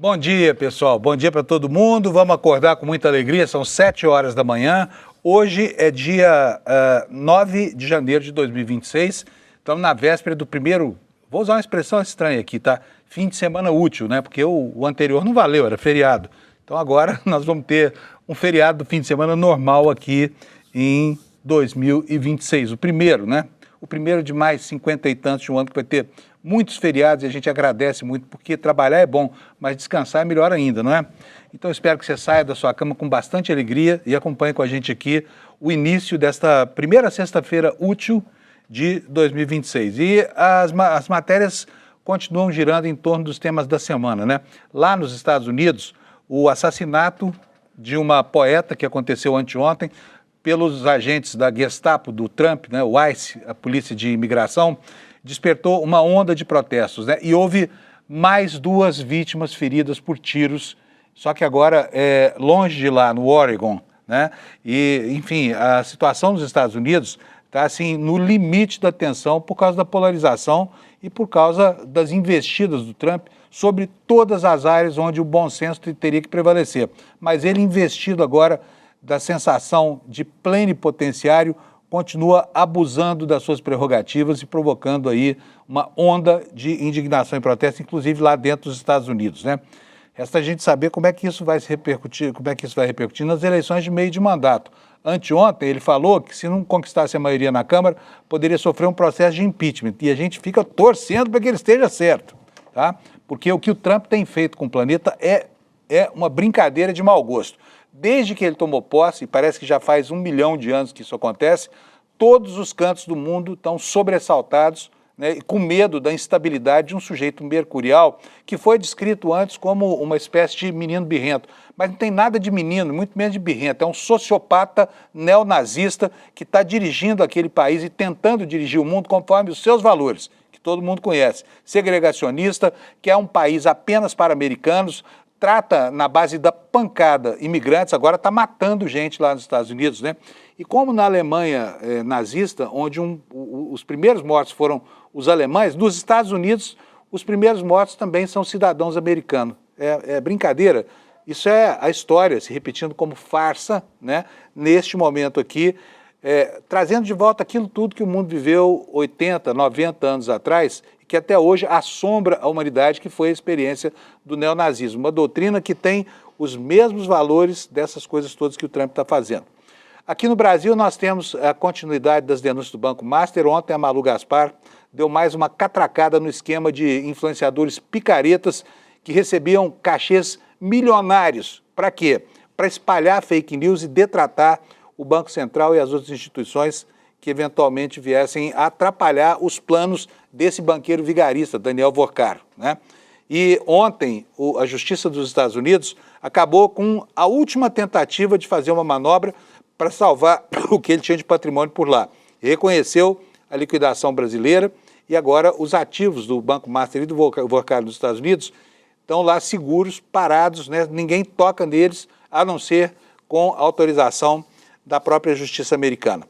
Bom dia, pessoal. Bom dia para todo mundo. Vamos acordar com muita alegria. São 7 horas da manhã. Hoje é dia 9 de janeiro de 2026. Estamos na véspera do primeiro, vou usar uma expressão estranha aqui, tá? Fim de semana útil, né? Porque o anterior não valeu, era feriado. Então agora nós vamos ter um feriado do fim de semana normal aqui em 2026. O primeiro, né? O primeiro de mais 50 e tantos de um ano que vai ter muitos feriados e a gente agradece muito, porque trabalhar é bom, mas descansar é melhor ainda, não é? Então, espero que você saia da sua cama com bastante alegria e acompanhe com a gente aqui o início desta primeira sexta-feira útil de 2026. E as matérias continuam girando em torno dos temas da semana, né? Lá nos Estados Unidos, o assassinato de uma poeta que aconteceu anteontem pelos agentes da Gestapo, do Trump, né, o ICE, a Polícia de Imigração, despertou uma onda de protestos, né? E houve mais 2 vítimas feridas por tiros, só que agora longe de lá, no Oregon, né? E, enfim, a situação nos Estados Unidos está, assim, no limite da tensão por causa da polarização e por causa das investidas do Trump sobre todas as áreas onde o bom senso teria que prevalecer. Mas ele, investido agora da sensação de plenipotenciário, continua abusando das suas prerrogativas e provocando aí uma onda de indignação e protesto, inclusive lá dentro dos Estados Unidos, né? Resta a gente saber como é que isso vai se repercutir, como é que isso vai repercutir nas eleições de meio de mandato. Anteontem ele falou que se não conquistasse a maioria na Câmara, poderia sofrer um processo de impeachment. E a gente fica torcendo para que ele esteja certo, tá? Porque o que o Trump tem feito com o planeta é uma brincadeira de mau gosto. Desde que ele tomou posse, e parece que já faz 1 milhão de anos que isso acontece, todos os cantos do mundo estão sobressaltados, né, e com medo da instabilidade de um sujeito mercurial que foi descrito antes como uma espécie de menino birrento. Mas não tem nada de menino, muito menos de birrento. É um sociopata neonazista que está dirigindo aquele país e tentando dirigir o mundo conforme os seus valores, que todo mundo conhece. Segregacionista, que é um país apenas para americanos, trata na base da pancada imigrantes, agora está matando gente lá nos Estados Unidos, né? E como na Alemanha nazista, onde os primeiros mortos foram os alemães, nos Estados Unidos os primeiros mortos também são cidadãos americanos. É brincadeira? Isso é a história se repetindo como farsa, né? Neste momento aqui, trazendo de volta aquilo tudo que o mundo viveu 80, 90 anos atrás, que até hoje assombra a humanidade, que foi a experiência do neonazismo, uma doutrina que tem os mesmos valores dessas coisas todas que o Trump está fazendo. Aqui no Brasil nós temos a continuidade das denúncias do Banco Master. Ontem a Malu Gaspar deu mais uma catracada no esquema de influenciadores picaretas que recebiam cachês milionários. Para quê? Para espalhar fake news e detratar o Banco Central e as outras instituições que eventualmente viessem a atrapalhar os planos desse banqueiro vigarista, Daniel Vorcaro, né? E ontem a Justiça dos Estados Unidos acabou com a última tentativa de fazer uma manobra para salvar o que ele tinha de patrimônio por lá. Reconheceu a liquidação brasileira e agora os ativos do Banco Master e do Vorcaro nos Estados Unidos estão lá seguros, parados, né? Ninguém toca neles, a não ser com autorização da própria Justiça americana.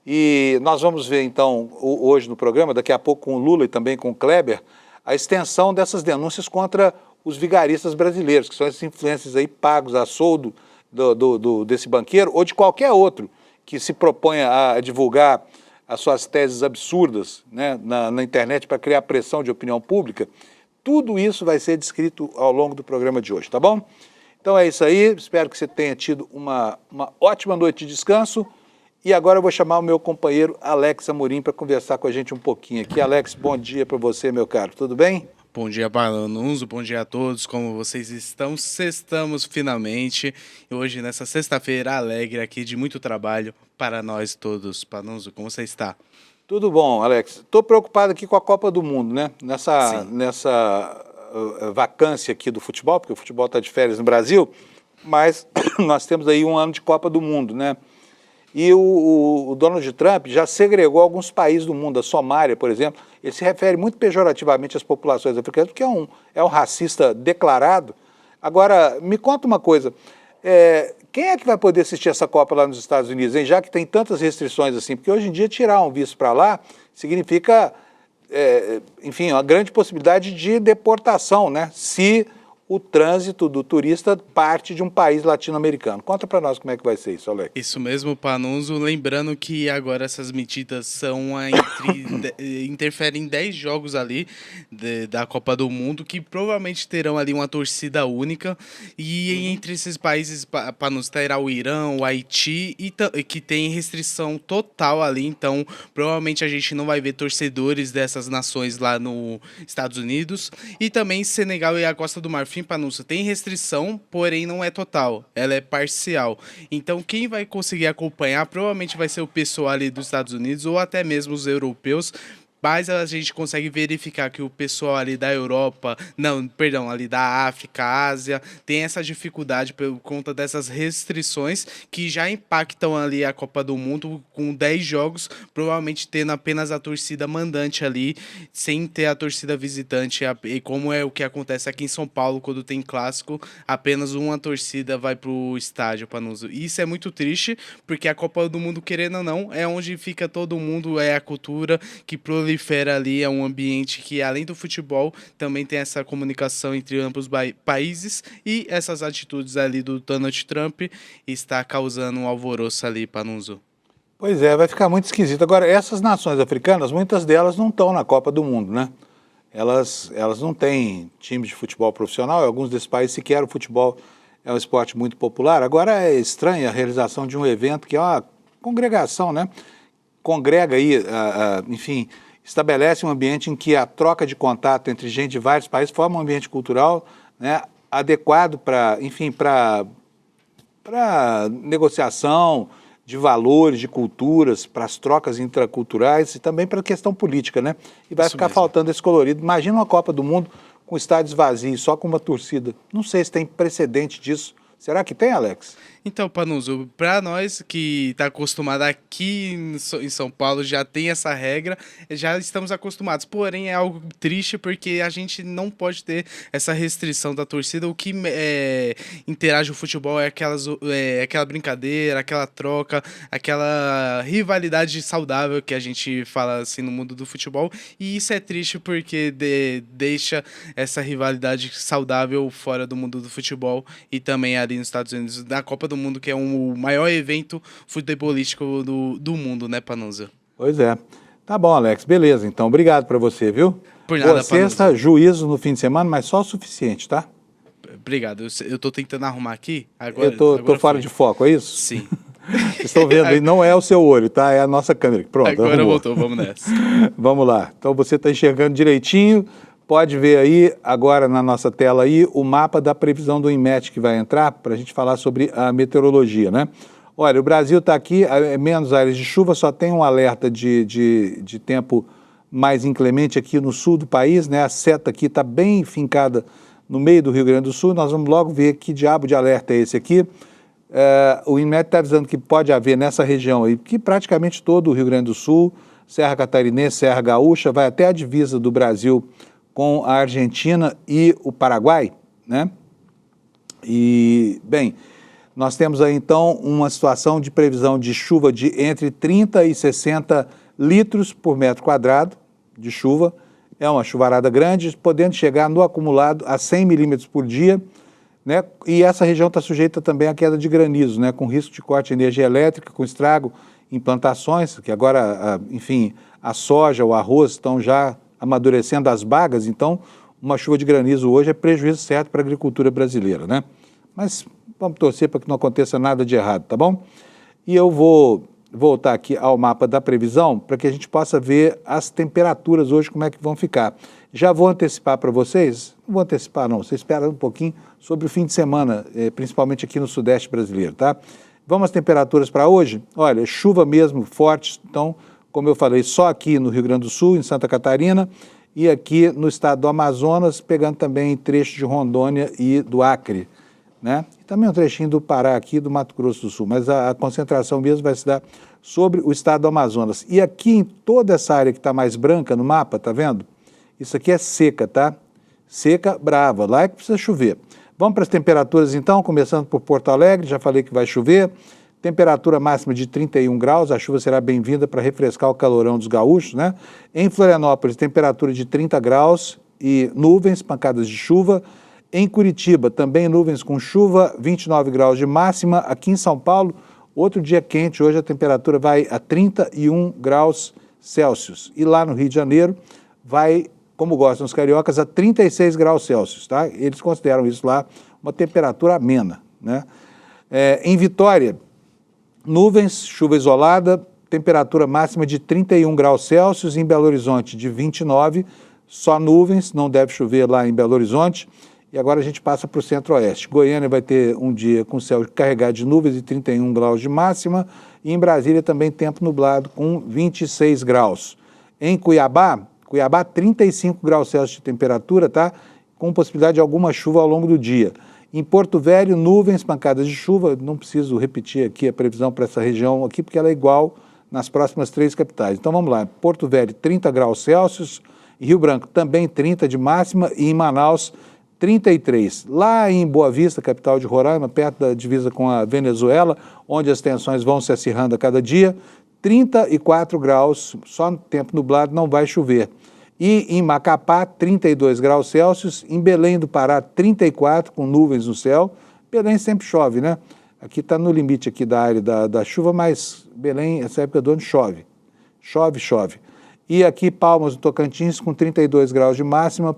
E nós vamos ver, então, hoje no programa, daqui a pouco com o Lula e também com o Kleber, a extensão dessas denúncias contra os vigaristas brasileiros, que são esses influencers aí pagos a soldo desse banqueiro ou de qualquer outro que se proponha a divulgar as suas teses absurdas, né, na internet para criar pressão de opinião pública. Tudo isso vai ser descrito ao longo do programa de hoje, tá bom? Então é isso aí, espero que você tenha tido uma ótima noite de descanso. E agora eu vou chamar o meu companheiro Alex Amorim para conversar com a gente um pouquinho aqui. Alex, bom dia para você, meu caro. Tudo bem? Bom dia, Panunzo. Bom dia a todos. Como vocês estão? Sextamos finalmente. E hoje, nessa sexta-feira alegre aqui, de muito trabalho para nós todos. Panunzo, como você está? Tudo bom, Alex. Estou preocupado aqui com a Copa do Mundo, né? Nessa vacância aqui do futebol, porque o futebol está de férias no Brasil, mas nós temos aí um ano de Copa do Mundo, né? E o Donald Trump já segregou alguns países do mundo, a Somália, por exemplo. Ele se refere muito pejorativamente às populações africanas, porque é um racista declarado. Agora, me conta uma coisa, quem é que vai poder assistir essa Copa lá nos Estados Unidos, hein? Já que tem tantas restrições assim? Porque hoje em dia tirar um visto para lá significa, enfim, uma grande possibilidade de deportação, né? Se o trânsito do turista parte de um país latino-americano. Conta para nós como é que vai ser isso, Alex. Isso mesmo, Panunzo. Lembrando que agora essas medidas são interferem em 10 jogos ali da Copa do Mundo, que provavelmente terão ali uma torcida única. E entre esses países, Panunzo, terá o Irã, o Haiti, que tem restrição total ali. Então, provavelmente a gente não vai ver torcedores dessas nações lá nos Estados Unidos. E também Senegal e a Costa do Marfim, Panunzo, tem restrição, porém não é total, ela é parcial. Então quem vai conseguir acompanhar provavelmente vai ser o pessoal ali dos Estados Unidos ou até mesmo os europeus. Mas a gente consegue verificar que o pessoal ali da Europa, ali da África, Ásia, tem essa dificuldade por conta dessas restrições que já impactam ali a Copa do Mundo com 10 jogos, provavelmente tendo apenas a torcida mandante ali, sem ter a torcida visitante, e como é o que acontece aqui em São Paulo, quando tem clássico, apenas uma torcida vai pro estádio, Panunzo. Isso é muito triste, porque a Copa do Mundo, querendo ou não, é onde fica todo mundo, é a cultura que prolifera ali, é um ambiente que, além do futebol, também tem essa comunicação entre ambos países, e essas atitudes ali do Donald Trump está causando um alvoroço ali, Panunzo. Pois é, vai ficar muito esquisito. Agora, essas nações africanas, muitas delas não estão na Copa do Mundo, né? Elas não têm time de futebol profissional, em alguns desses países sequer o futebol é um esporte muito popular. Agora é estranha a realização de um evento que é uma congregação, né? Congrega aí, enfim, estabelece um ambiente em que a troca de contato entre gente de vários países forma um ambiente cultural, né, adequado para, enfim, para negociação de valores, de culturas, para as trocas intraculturais e também para a questão política, né? E vai ficar faltando esse colorido. Imagina uma Copa do Mundo com estádios vazios, só com uma torcida. Não sei se tem precedente disso. Será que tem, Alex? Então, Panunzo, para nós que está acostumado aqui em São Paulo, já tem essa regra, já estamos acostumados. Porém, é algo triste porque a gente não pode ter essa restrição da torcida. O que interage o futebol é aquela brincadeira, aquela troca, aquela rivalidade saudável que a gente fala assim no mundo do futebol. E isso é triste porque deixa essa rivalidade saudável fora do mundo do futebol e também ali nos Estados Unidos, na Copa do Mundo, que é o maior evento futebolístico do mundo, né, Panunzo? Pois é. Tá bom, Alex. Beleza, então. Obrigado para você, viu? Por nada, sexta, juízo no fim de semana, mas só o suficiente, tá? Obrigado. Eu tô tentando arrumar aqui. Agora, eu tô fora de foco, é isso? Sim. Vocês estão vendo aí, não é o seu olho, tá? É a nossa câmera. Pronto, agora arrumou. Voltou, vamos nessa. Vamos lá. Então você está enxergando direitinho. Pode ver aí, agora na nossa tela aí, o mapa da previsão do INMET que vai entrar para a gente falar sobre a meteorologia, né? Olha, o Brasil está aqui, menos áreas de chuva, só tem um alerta de tempo mais inclemente aqui no sul do país, né? A seta aqui está bem fincada no meio do Rio Grande do Sul. Nós vamos logo ver que diabo de alerta é esse aqui. O INMET está avisando que pode haver nessa região aí, que praticamente todo o Rio Grande do Sul, Serra Catarinense, Serra Gaúcha, vai até a divisa do Brasil com a Argentina e o Paraguai, né? E, bem, nós temos aí então uma situação de previsão de chuva de entre 30 e 60 litros por metro quadrado de chuva. É uma chuvarada grande, podendo chegar no acumulado a 100 milímetros por dia, né? E essa região está sujeita também à queda de granizo, né? Com risco de corte de energia elétrica, com estrago em plantações, que agora, enfim, a soja, o arroz estão já amadurecendo as bagas, então uma chuva de granizo hoje é prejuízo certo para a agricultura brasileira, né? Mas vamos torcer para que não aconteça nada de errado, tá bom? E eu vou voltar aqui ao mapa da previsão para que a gente possa ver as temperaturas hoje, como é que vão ficar. Já vou antecipar para vocês, não vou antecipar não, você espera um pouquinho sobre o fim de semana, principalmente aqui no sudeste brasileiro, tá? Vamos às temperaturas para hoje? Olha, chuva mesmo forte, então, como eu falei, só aqui no Rio Grande do Sul, em Santa Catarina, e aqui no estado do Amazonas, pegando também trechos de Rondônia e do Acre, né? E também um trechinho do Pará aqui, do Mato Grosso do Sul, mas a concentração mesmo vai se dar sobre o estado do Amazonas. E aqui em toda essa área que está mais branca no mapa, tá vendo? Isso aqui é seca, tá? Seca brava, lá é que precisa chover. Vamos para as temperaturas então, começando por Porto Alegre, já falei que vai chover. Temperatura máxima de 31 graus, a chuva será bem-vinda para refrescar o calorão dos gaúchos, né? Em Florianópolis, temperatura de 30 graus e nuvens, pancadas de chuva. Em Curitiba, também nuvens com chuva, 29 graus de máxima. Aqui em São Paulo, outro dia quente, hoje a temperatura vai a 31 graus Celsius. E lá no Rio de Janeiro, vai, como gostam os cariocas, a 36 graus Celsius, tá? Eles consideram isso lá uma temperatura amena, né? Em Vitória, nuvens, chuva isolada, temperatura máxima de 31 graus Celsius. Em Belo Horizonte, de 29, só nuvens, não deve chover lá em Belo Horizonte. E agora a gente passa para o centro-oeste. Goiânia vai ter um dia com céu carregado de nuvens e 31 graus de máxima. E em Brasília também tempo nublado com 26 graus. Em Cuiabá, 35 graus Celsius de temperatura, tá? Com possibilidade de alguma chuva ao longo do dia. Em Porto Velho, nuvens, pancadas de chuva. Não preciso repetir aqui a previsão para essa região aqui, porque ela é igual nas próximas 3 capitais. Então vamos lá. Porto Velho, 30 graus Celsius. Rio Branco também 30 de máxima. E em Manaus, 33. Lá em Boa Vista, capital de Roraima, perto da divisa com a Venezuela, onde as tensões vão se acirrando a cada dia, 34 graus, só no tempo nublado, não vai chover. E em Macapá, 32 graus Celsius. Em Belém do Pará, 34, com nuvens no céu. Belém sempre chove, né? Aqui está no limite aqui da área da chuva, mas Belém, essa época do ano, chove. Chove. E aqui Palmas do Tocantins, com 32 graus de máxima,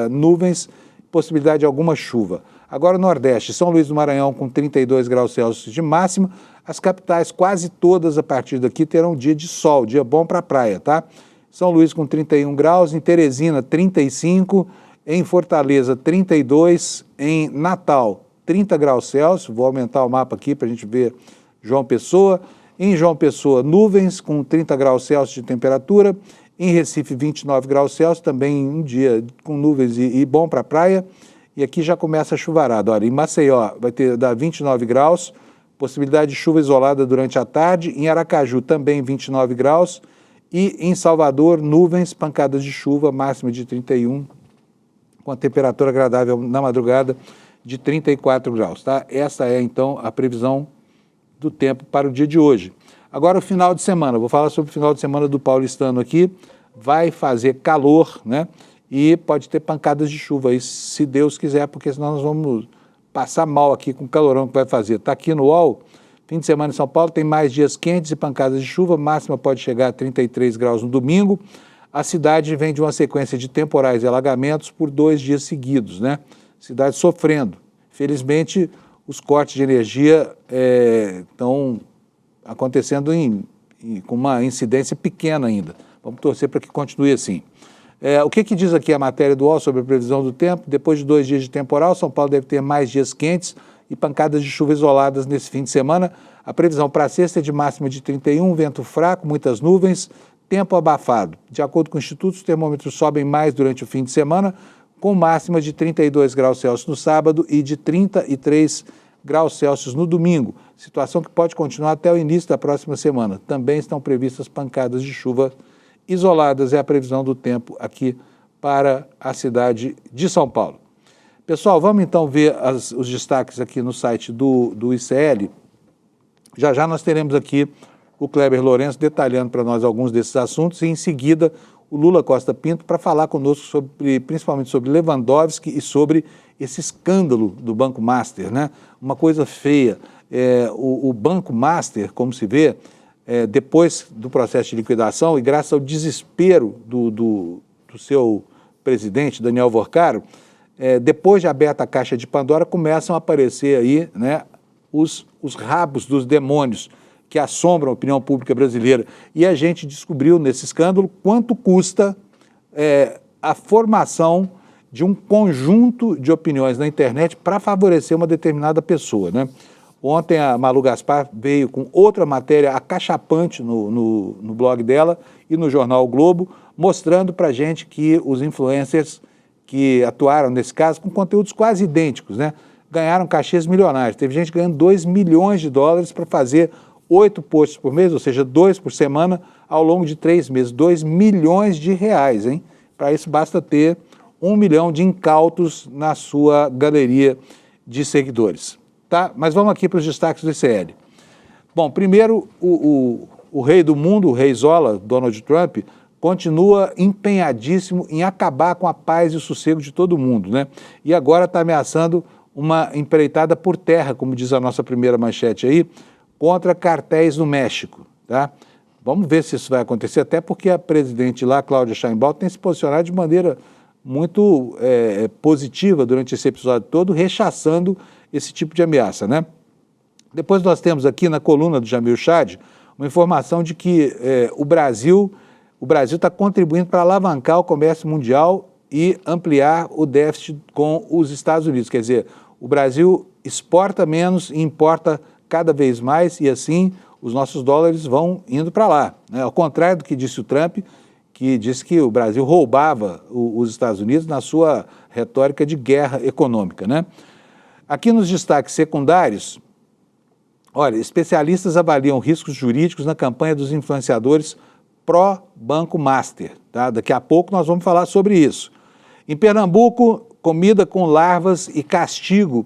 nuvens, possibilidade de alguma chuva. Agora o Nordeste, São Luís do Maranhão com 32 graus Celsius de máxima. As capitais, quase todas a partir daqui, terão dia de sol, dia bom para a praia, tá? São Luís com 31 graus, em Teresina 35, em Fortaleza 32, em Natal 30 graus Celsius, vou aumentar o mapa aqui para a gente ver João Pessoa. Em João Pessoa, nuvens com 30 graus Celsius de temperatura. Em Recife, 29 graus Celsius, também um dia com nuvens e bom para a praia. E aqui já começa a chuvarada. Olha, em Maceió vai dar 29 graus, possibilidade de chuva isolada durante a tarde. Em Aracaju, também 29 graus. E em Salvador, nuvens, pancadas de chuva, máxima de 31, com a temperatura agradável na madrugada de 34 graus. Tá? Essa é, então, a previsão do tempo para o dia de hoje. Agora o final de semana, vou falar sobre o final de semana do paulistano aqui, vai fazer calor, né? E pode ter pancadas de chuva aí, se Deus quiser, porque senão nós vamos passar mal aqui com o calorão que vai fazer. Está aqui no UOL, fim de semana em São Paulo, tem mais dias quentes e pancadas de chuva, máxima pode chegar a 33 graus no domingo. A cidade vem de uma sequência de temporais e alagamentos por 2 dias seguidos, né? Cidade sofrendo. Felizmente, os cortes de energia estão acontecendo com uma incidência pequena ainda. Vamos torcer para que continue assim. O que diz aqui a matéria do UOL sobre a previsão do tempo? Depois de 2 dias de temporal, São Paulo deve ter mais dias quentes e pancadas de chuva isoladas nesse fim de semana. A previsão para sexta é de máxima de 31, vento fraco, muitas nuvens, tempo abafado. De acordo com o Instituto, os termômetros sobem mais durante o fim de semana, com máxima de 32 graus Celsius no sábado e de 33 graus Celsius no domingo, situação que pode continuar até o início da próxima semana. Também estão previstas pancadas de chuva isoladas, é a previsão do tempo aqui para a cidade de São Paulo. Pessoal, vamos então ver os destaques aqui no site do ICL. Já nós teremos aqui o Kleber Lourenço detalhando para nós alguns desses assuntos e em seguida o Lula Costa Pinto para falar conosco principalmente sobre Lewandowski e sobre esse escândalo do Banco Master, né? Uma coisa feia. O Banco Master, como se vê, depois do processo de liquidação e graças ao desespero do seu presidente, Daniel Vorcaro, depois de aberta a caixa de Pandora, começam a aparecer aí, né, os rabos dos demônios que assombram a opinião pública brasileira. E a gente descobriu nesse escândalo quanto custa a formação de um conjunto de opiniões na internet para favorecer uma determinada pessoa, né? Ontem a Malu Gaspar veio com outra matéria acachapante no blog dela e no jornal o Globo, mostrando para a gente que os influencers que atuaram nesse caso, com conteúdos quase idênticos, né, ganharam cachês milionários. Teve gente ganhando $2 milhões para fazer 8 posts por mês, ou seja, 2 por semana, ao longo de 3 meses. R$2 milhões, hein? Para isso basta ter 1 milhão de incautos na sua galeria de seguidores. Tá? Mas vamos aqui para os destaques do ICL. Bom, primeiro, o rei do mundo, o rei Zola, Donald Trump, continua empenhadíssimo em acabar com a paz e o sossego de todo mundo, né? E agora está ameaçando uma empreitada por terra, como diz a nossa primeira manchete aí, contra cartéis no México, tá? Vamos ver se isso vai acontecer, até porque a presidente lá, Cláudia Sheinbaum, tem se posicionado de maneira muito positiva durante esse episódio todo, rechaçando esse tipo de ameaça, né? Depois nós temos aqui na coluna do Jamil Chad uma informação de que o Brasil está contribuindo para alavancar o comércio mundial e ampliar o déficit com os Estados Unidos. Quer dizer, o Brasil exporta menos e importa cada vez mais e assim os nossos dólares vão indo para lá, né? Ao contrário do que disse o Trump, que disse que o Brasil roubava os Estados Unidos na sua retórica de guerra econômica, né? Aqui nos destaques secundários, olha, especialistas avaliam riscos jurídicos na campanha dos influenciadores pró-Banco Master, tá? Daqui a pouco nós vamos falar sobre isso. Em Pernambuco, comida com larvas e castigo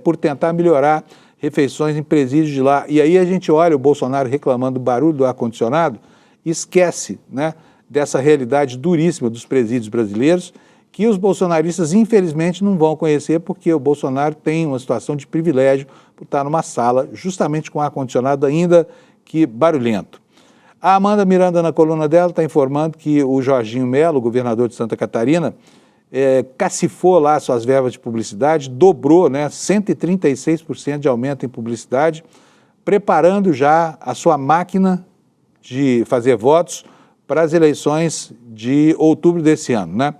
por tentar melhorar refeições em presídios de lá. E aí a gente olha o Bolsonaro reclamando do barulho do ar-condicionado e esquece, né, dessa realidade duríssima dos presídios brasileiros, que os bolsonaristas, infelizmente, não vão conhecer, porque o Bolsonaro tem uma situação de privilégio por estar numa sala justamente com ar-condicionado ainda que barulhento. A Amanda Miranda, na coluna dela, está informando que o Jorginho Melo, governador de Santa Catarina, cacifou lá suas verbas de publicidade, dobrou, né, 136% de aumento em publicidade, preparando já a sua máquina de fazer votos para as eleições de outubro desse ano, né?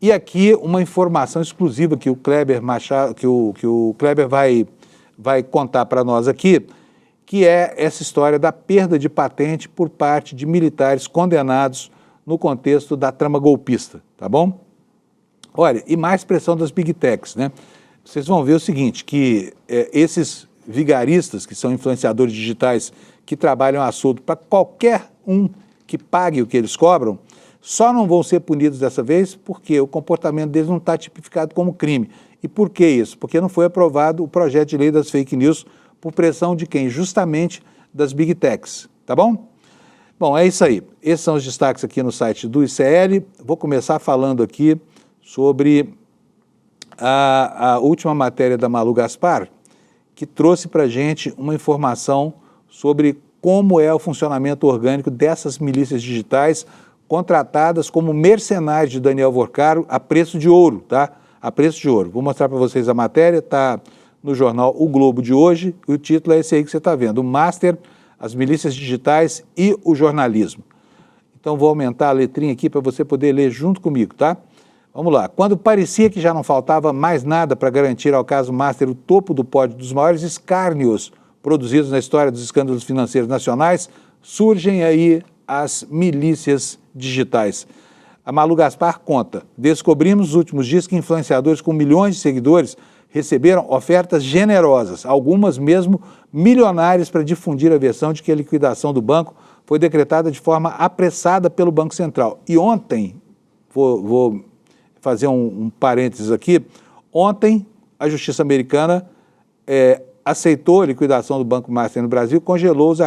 E aqui uma informação exclusiva que o Kleber Machado, que o Kleber vai contar para nós aqui, que é essa história da perda de patente por parte de militares condenados no contexto da trama golpista, tá bom? Olha, e mais pressão das Big Techs, né? Vocês vão ver o seguinte, que esses vigaristas, que são influenciadores digitais, que trabalham a soldo para qualquer um que pague o que eles cobram, só não vão ser punidos dessa vez porque o comportamento deles não está tipificado como crime. E por que isso? Porque não foi aprovado o projeto de lei das fake news por pressão de quem? Justamente das Big Techs, tá bom? Bom, é isso aí. Esses são os destaques aqui no site do ICL. Vou começar falando aqui sobre a última matéria da Malu Gaspar, que trouxe para a gente uma informação sobre como é o funcionamento orgânico dessas milícias digitais contratadas como mercenários de Daniel Vorcaro a preço de ouro, tá? A preço de ouro. Vou mostrar para vocês a matéria, tá no jornal O Globo de hoje, e o título é esse aí que você está vendo, o Master, as milícias digitais e o jornalismo. Então vou aumentar a letrinha aqui para você poder ler junto comigo, tá? Vamos lá. Quando parecia que já não faltava mais nada para garantir ao caso Master o topo do pódio dos maiores escárnios produzidos na história dos escândalos financeiros nacionais, surgem aí as milícias digitais. A Malu Gaspar conta, descobrimos nos últimos dias que influenciadores com milhões de seguidores receberam ofertas generosas, algumas mesmo milionárias, para difundir a versão de que a liquidação do banco foi decretada de forma apressada pelo Banco Central. E ontem, vou fazer um parênteses aqui, ontem a Justiça Americana aceitou a liquidação do Banco Master no Brasil, congelou os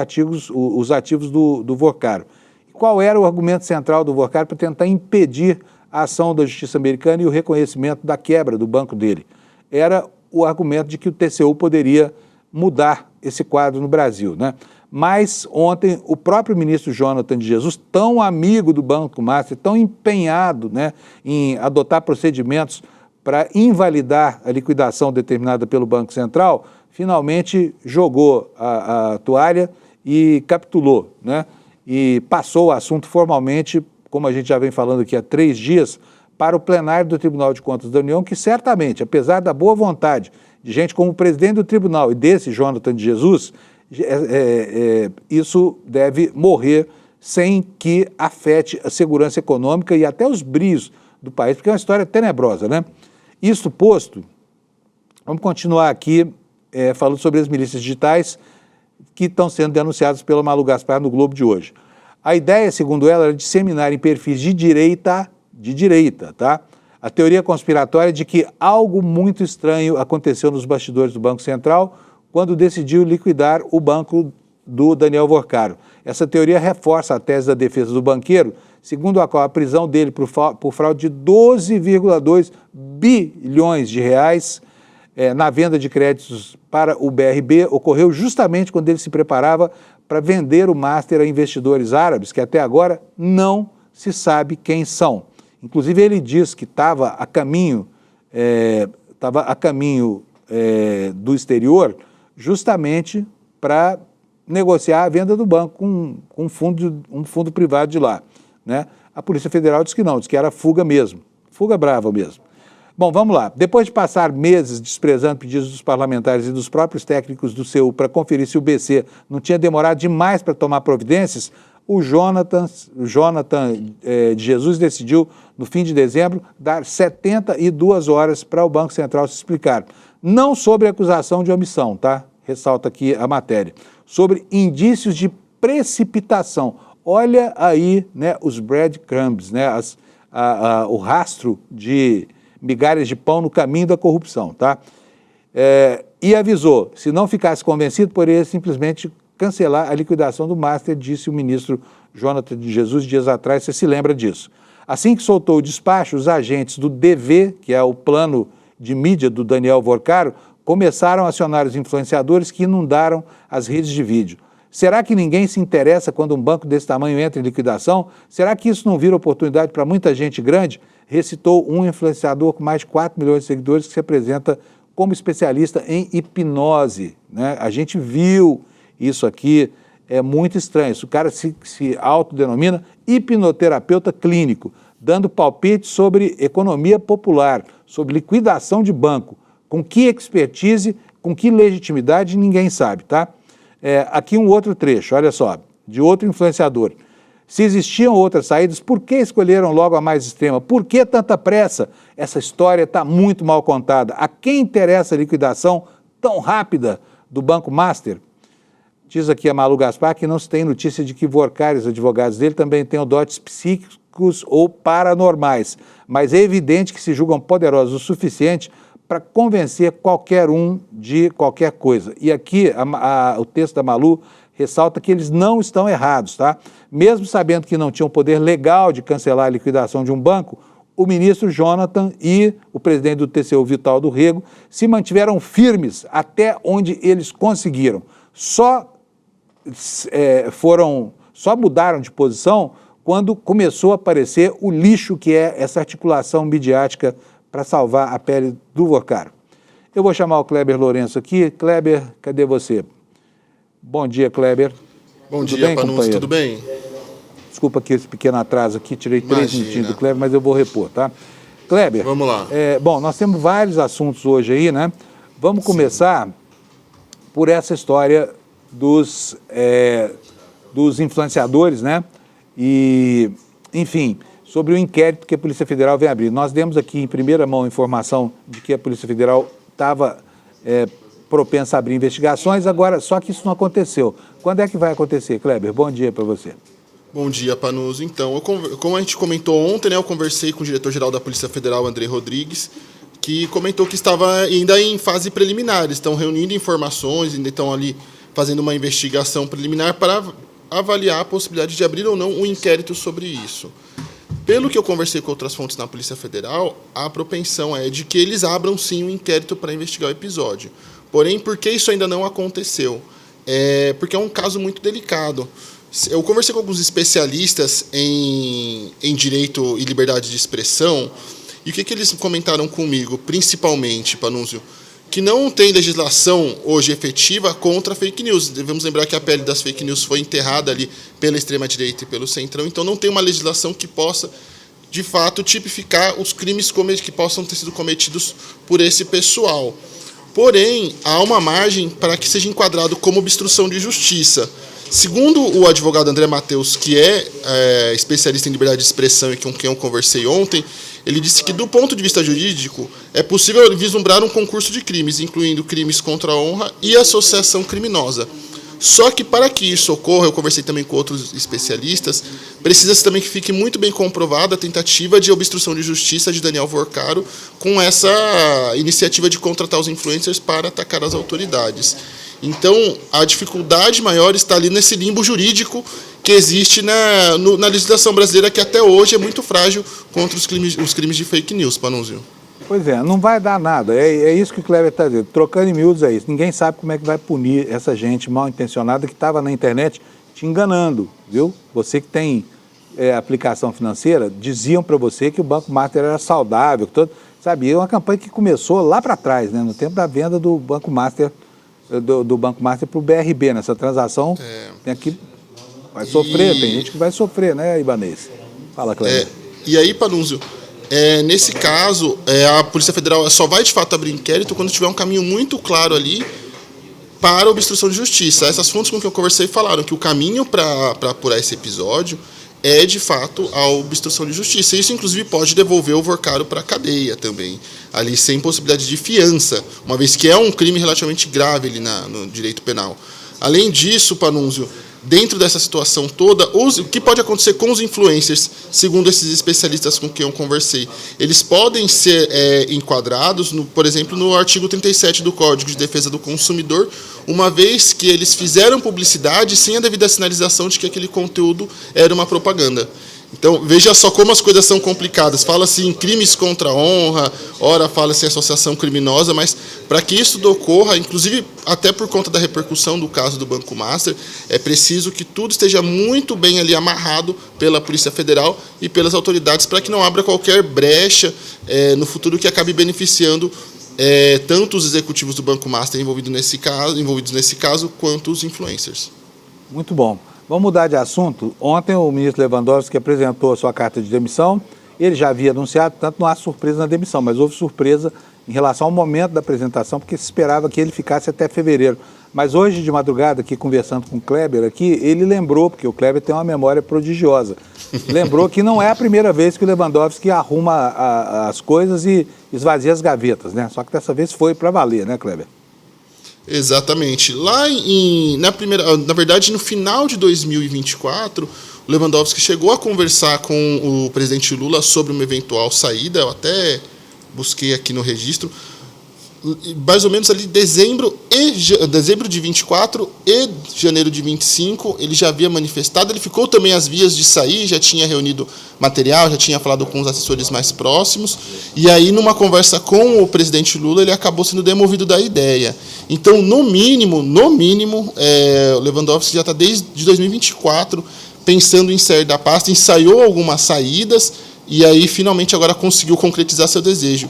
ativos do Vorcaro. Qual era o argumento central do Vorcaro para tentar impedir a ação da Justiça Americana e o reconhecimento da quebra do banco dele? Era o argumento de que o TCU poderia mudar esse quadro no Brasil, né? Mas ontem o próprio ministro Jonathan de Jesus, tão amigo do Banco Master, tão empenhado, né, em adotar procedimentos para invalidar a liquidação determinada pelo Banco Central, finalmente jogou a toalha e capitulou, né? E passou o assunto formalmente, como a gente já vem falando aqui há 3 dias, para o plenário do Tribunal de Contas da União, que certamente, apesar da boa vontade de gente como o presidente do tribunal e desse Jonathan de Jesus, isso deve morrer sem que afete a segurança econômica e até os brios do país, porque é uma história tenebrosa, né? Isto posto, vamos continuar aqui falando sobre as milícias digitais que estão sendo denunciadas pela Malu Gaspar no Globo de hoje. A ideia, segundo ela, era disseminar em perfis de direita, tá? A teoria conspiratória de que algo muito estranho aconteceu nos bastidores do Banco Central quando decidiu liquidar o Banco do Daniel Vorcaro. Essa teoria reforça a tese da defesa do banqueiro, segundo a qual a prisão dele por fraude de 12,2 bilhões de reais na venda de créditos para o BRB ocorreu justamente quando ele se preparava para vender o Master a investidores árabes, que até agora não se sabe quem são. Inclusive, ele diz que estava a caminho, do exterior justamente para negociar a venda do banco com um fundo privado de lá, né? A Polícia Federal disse que não, disse que era fuga mesmo, fuga brava mesmo. Bom, vamos lá. Depois de passar meses desprezando pedidos dos parlamentares e dos próprios técnicos do CEU para conferir se o BC não tinha demorado demais para tomar providências, o Jonathan de Jesus decidiu, no fim de dezembro, dar 72 horas para o Banco Central se explicar. Não sobre acusação de omissão, tá? Ressalta aqui a matéria. Sobre indícios de precipitação. Olha aí, né, os breadcrumbs, né, o rastro de migalhas de pão no caminho da corrupção, tá? E avisou, se não ficasse convencido, poderia simplesmente cancelar a liquidação do Master, disse o ministro Jonathan de Jesus dias atrás, você se lembra disso. Assim que soltou o despacho, os agentes do DV, que é o plano de mídia do Daniel Vorcaro, começaram a acionar os influenciadores que inundaram as redes de vídeo. Será que ninguém se interessa quando um banco desse tamanho entra em liquidação? Será que isso não vira oportunidade para muita gente grande? Recitou um influenciador com mais de 4 milhões de seguidores que se apresenta como especialista em hipnose, né? A gente viu isso aqui, é muito estranho. O cara se autodenomina hipnoterapeuta clínico, dando palpite sobre economia popular, sobre liquidação de banco. Com que expertise, com que legitimidade, ninguém sabe, tá? Aqui um outro trecho, olha só, de outro influenciador. Se existiam outras saídas, por que escolheram logo a mais extrema? Por que tanta pressa? Essa história está muito mal contada. A quem interessa a liquidação tão rápida do Banco Master? Diz aqui a Malu Gaspar que não se tem notícia de que Vorcaro e os advogados dele também tenham dotes psíquicos ou paranormais, mas é evidente que se julgam poderosos o suficiente para convencer qualquer um de qualquer coisa. E aqui o texto da Malu ressalta que eles não estão errados, tá? Mesmo sabendo que não tinham poder legal de cancelar a liquidação de um banco, o ministro Jonathan e o presidente do TCU, Vital do Rego, se mantiveram firmes até onde eles conseguiram. Só mudaram de posição quando começou a aparecer o lixo que é essa articulação midiática para salvar a pele do Vorcaro. Eu vou chamar o Kleber Lourenço aqui. Kleber, cadê você? Bom dia, Kleber. Bom dia, Panunzio, tudo bem? Desculpa aqui esse pequeno atraso aqui, tirei 3 minutinhos do Kleber, mas eu vou repor, tá? Kleber, vamos lá. Bom, nós temos vários assuntos hoje aí, né? Vamos começar por essa história dos influenciadores, né? E, enfim, sobre o inquérito que a Polícia Federal vem abrir. Nós demos aqui em primeira mão informação de que a Polícia Federal estava propensa a abrir investigações, agora só que isso não aconteceu. Quando é que vai acontecer, Kleber? Bom dia para você. Bom dia, Panunzio. Então, como a gente comentou ontem, né, eu conversei com o diretor-geral da Polícia Federal, André Rodrigues, que comentou que estava ainda em fase preliminar. Eles estão reunindo informações, ainda estão ali fazendo uma investigação preliminar para avaliar a possibilidade de abrir ou não um inquérito sobre isso. Pelo que eu conversei com outras fontes na Polícia Federal, a propensão é de que eles abram sim um inquérito para investigar o episódio. Porém, por que isso ainda não aconteceu? Porque é um caso muito delicado. Eu conversei com alguns especialistas em direito e liberdade de expressão, e o que eles comentaram comigo, principalmente, Panunzio? Que não tem legislação hoje efetiva contra fake news. Devemos lembrar que a pele das fake news foi enterrada ali pela extrema-direita e pelo centrão, então não tem uma legislação que possa, de fato, tipificar os crimes que possam ter sido cometidos por esse pessoal. Porém, há uma margem para que seja enquadrado como obstrução de justiça. Segundo o advogado André Matheus, que é especialista em liberdade de expressão e com quem eu conversei ontem, ele disse que, do ponto de vista jurídico, é possível vislumbrar um concurso de crimes, incluindo crimes contra a honra e associação criminosa. Só que, para que isso ocorra, eu conversei também com outros especialistas, precisa-se também que fique muito bem comprovada a tentativa de obstrução de justiça de Daniel Vorcaro com essa iniciativa de contratar os influencers para atacar as autoridades. Então, a dificuldade maior está ali nesse limbo jurídico que existe na legislação brasileira, que até hoje é muito frágil contra os crimes de fake news, Panunzio. Pois é, não vai dar nada. É isso que o Kleber está dizendo. Trocando em miúdos é isso. Ninguém sabe como é que vai punir essa gente mal intencionada que estava na internet te enganando, viu? Você que tem aplicação financeira, diziam para você que o Banco Master era saudável, que sabe? É uma campanha que começou lá para trás, né? No tempo da venda do Banco Master, do Banco Master para o BRB, nessa transação. Tem aqui, vai sofrer, tem gente que vai sofrer, né, Ibanez? Fala, Kleber. E aí, Panunzio, nesse caso, a Polícia Federal só vai de fato abrir inquérito quando tiver um caminho muito claro ali para a obstrução de justiça. Essas fontes com que eu conversei falaram que o caminho para apurar esse episódio é, de fato, a obstrução de justiça. Isso, inclusive, pode devolver o Vorcaro para a cadeia também, ali sem possibilidade de fiança, uma vez que é um crime relativamente grave ali no direito penal. Além disso, Panunzio, dentro dessa situação toda, o que pode acontecer com os influencers, segundo esses especialistas com quem eu conversei? Eles podem ser enquadrados, por exemplo, no artigo 37 do Código de Defesa do Consumidor, uma vez que eles fizeram publicidade sem a devida sinalização de que aquele conteúdo era uma propaganda. Então, veja só como as coisas são complicadas. Fala-se em crimes contra a honra, ora fala-se em associação criminosa, mas para que isso ocorra, inclusive até por conta da repercussão do caso do Banco Master, é preciso que tudo esteja muito bem ali amarrado pela Polícia Federal e pelas autoridades para que não abra qualquer brecha no futuro que acabe beneficiando tanto os executivos do Banco Master envolvidos nesse caso, quanto os influencers. Muito bom. Vamos mudar de assunto. Ontem o ministro Lewandowski apresentou a sua carta de demissão. Ele já havia anunciado, portanto não há surpresa na demissão, mas houve surpresa em relação ao momento da apresentação, porque se esperava que ele ficasse até fevereiro. Mas hoje, de madrugada, aqui conversando com o Kleber, aqui, ele lembrou, porque o Kleber tem uma memória prodigiosa, lembrou que não é a primeira vez que o Lewandowski arruma as coisas e esvazia as gavetas, né? Só que dessa vez foi para valer, né, Kleber? Exatamente. Na verdade, no final de 2024, o Lewandowski chegou a conversar com o presidente Lula sobre uma eventual saída. Eu até busquei aqui no registro. Mais ou menos ali dezembro de 24 e janeiro de 25, ele já havia manifestado, ele ficou também às vias de sair, já tinha reunido material, já tinha falado com os assessores mais próximos, e aí numa conversa com o presidente Lula, ele acabou sendo demovido da ideia. Então, no mínimo, o Lewandowski já está desde 2024 pensando em sair da pasta, ensaiou algumas saídas, e aí finalmente agora conseguiu concretizar seu desejo.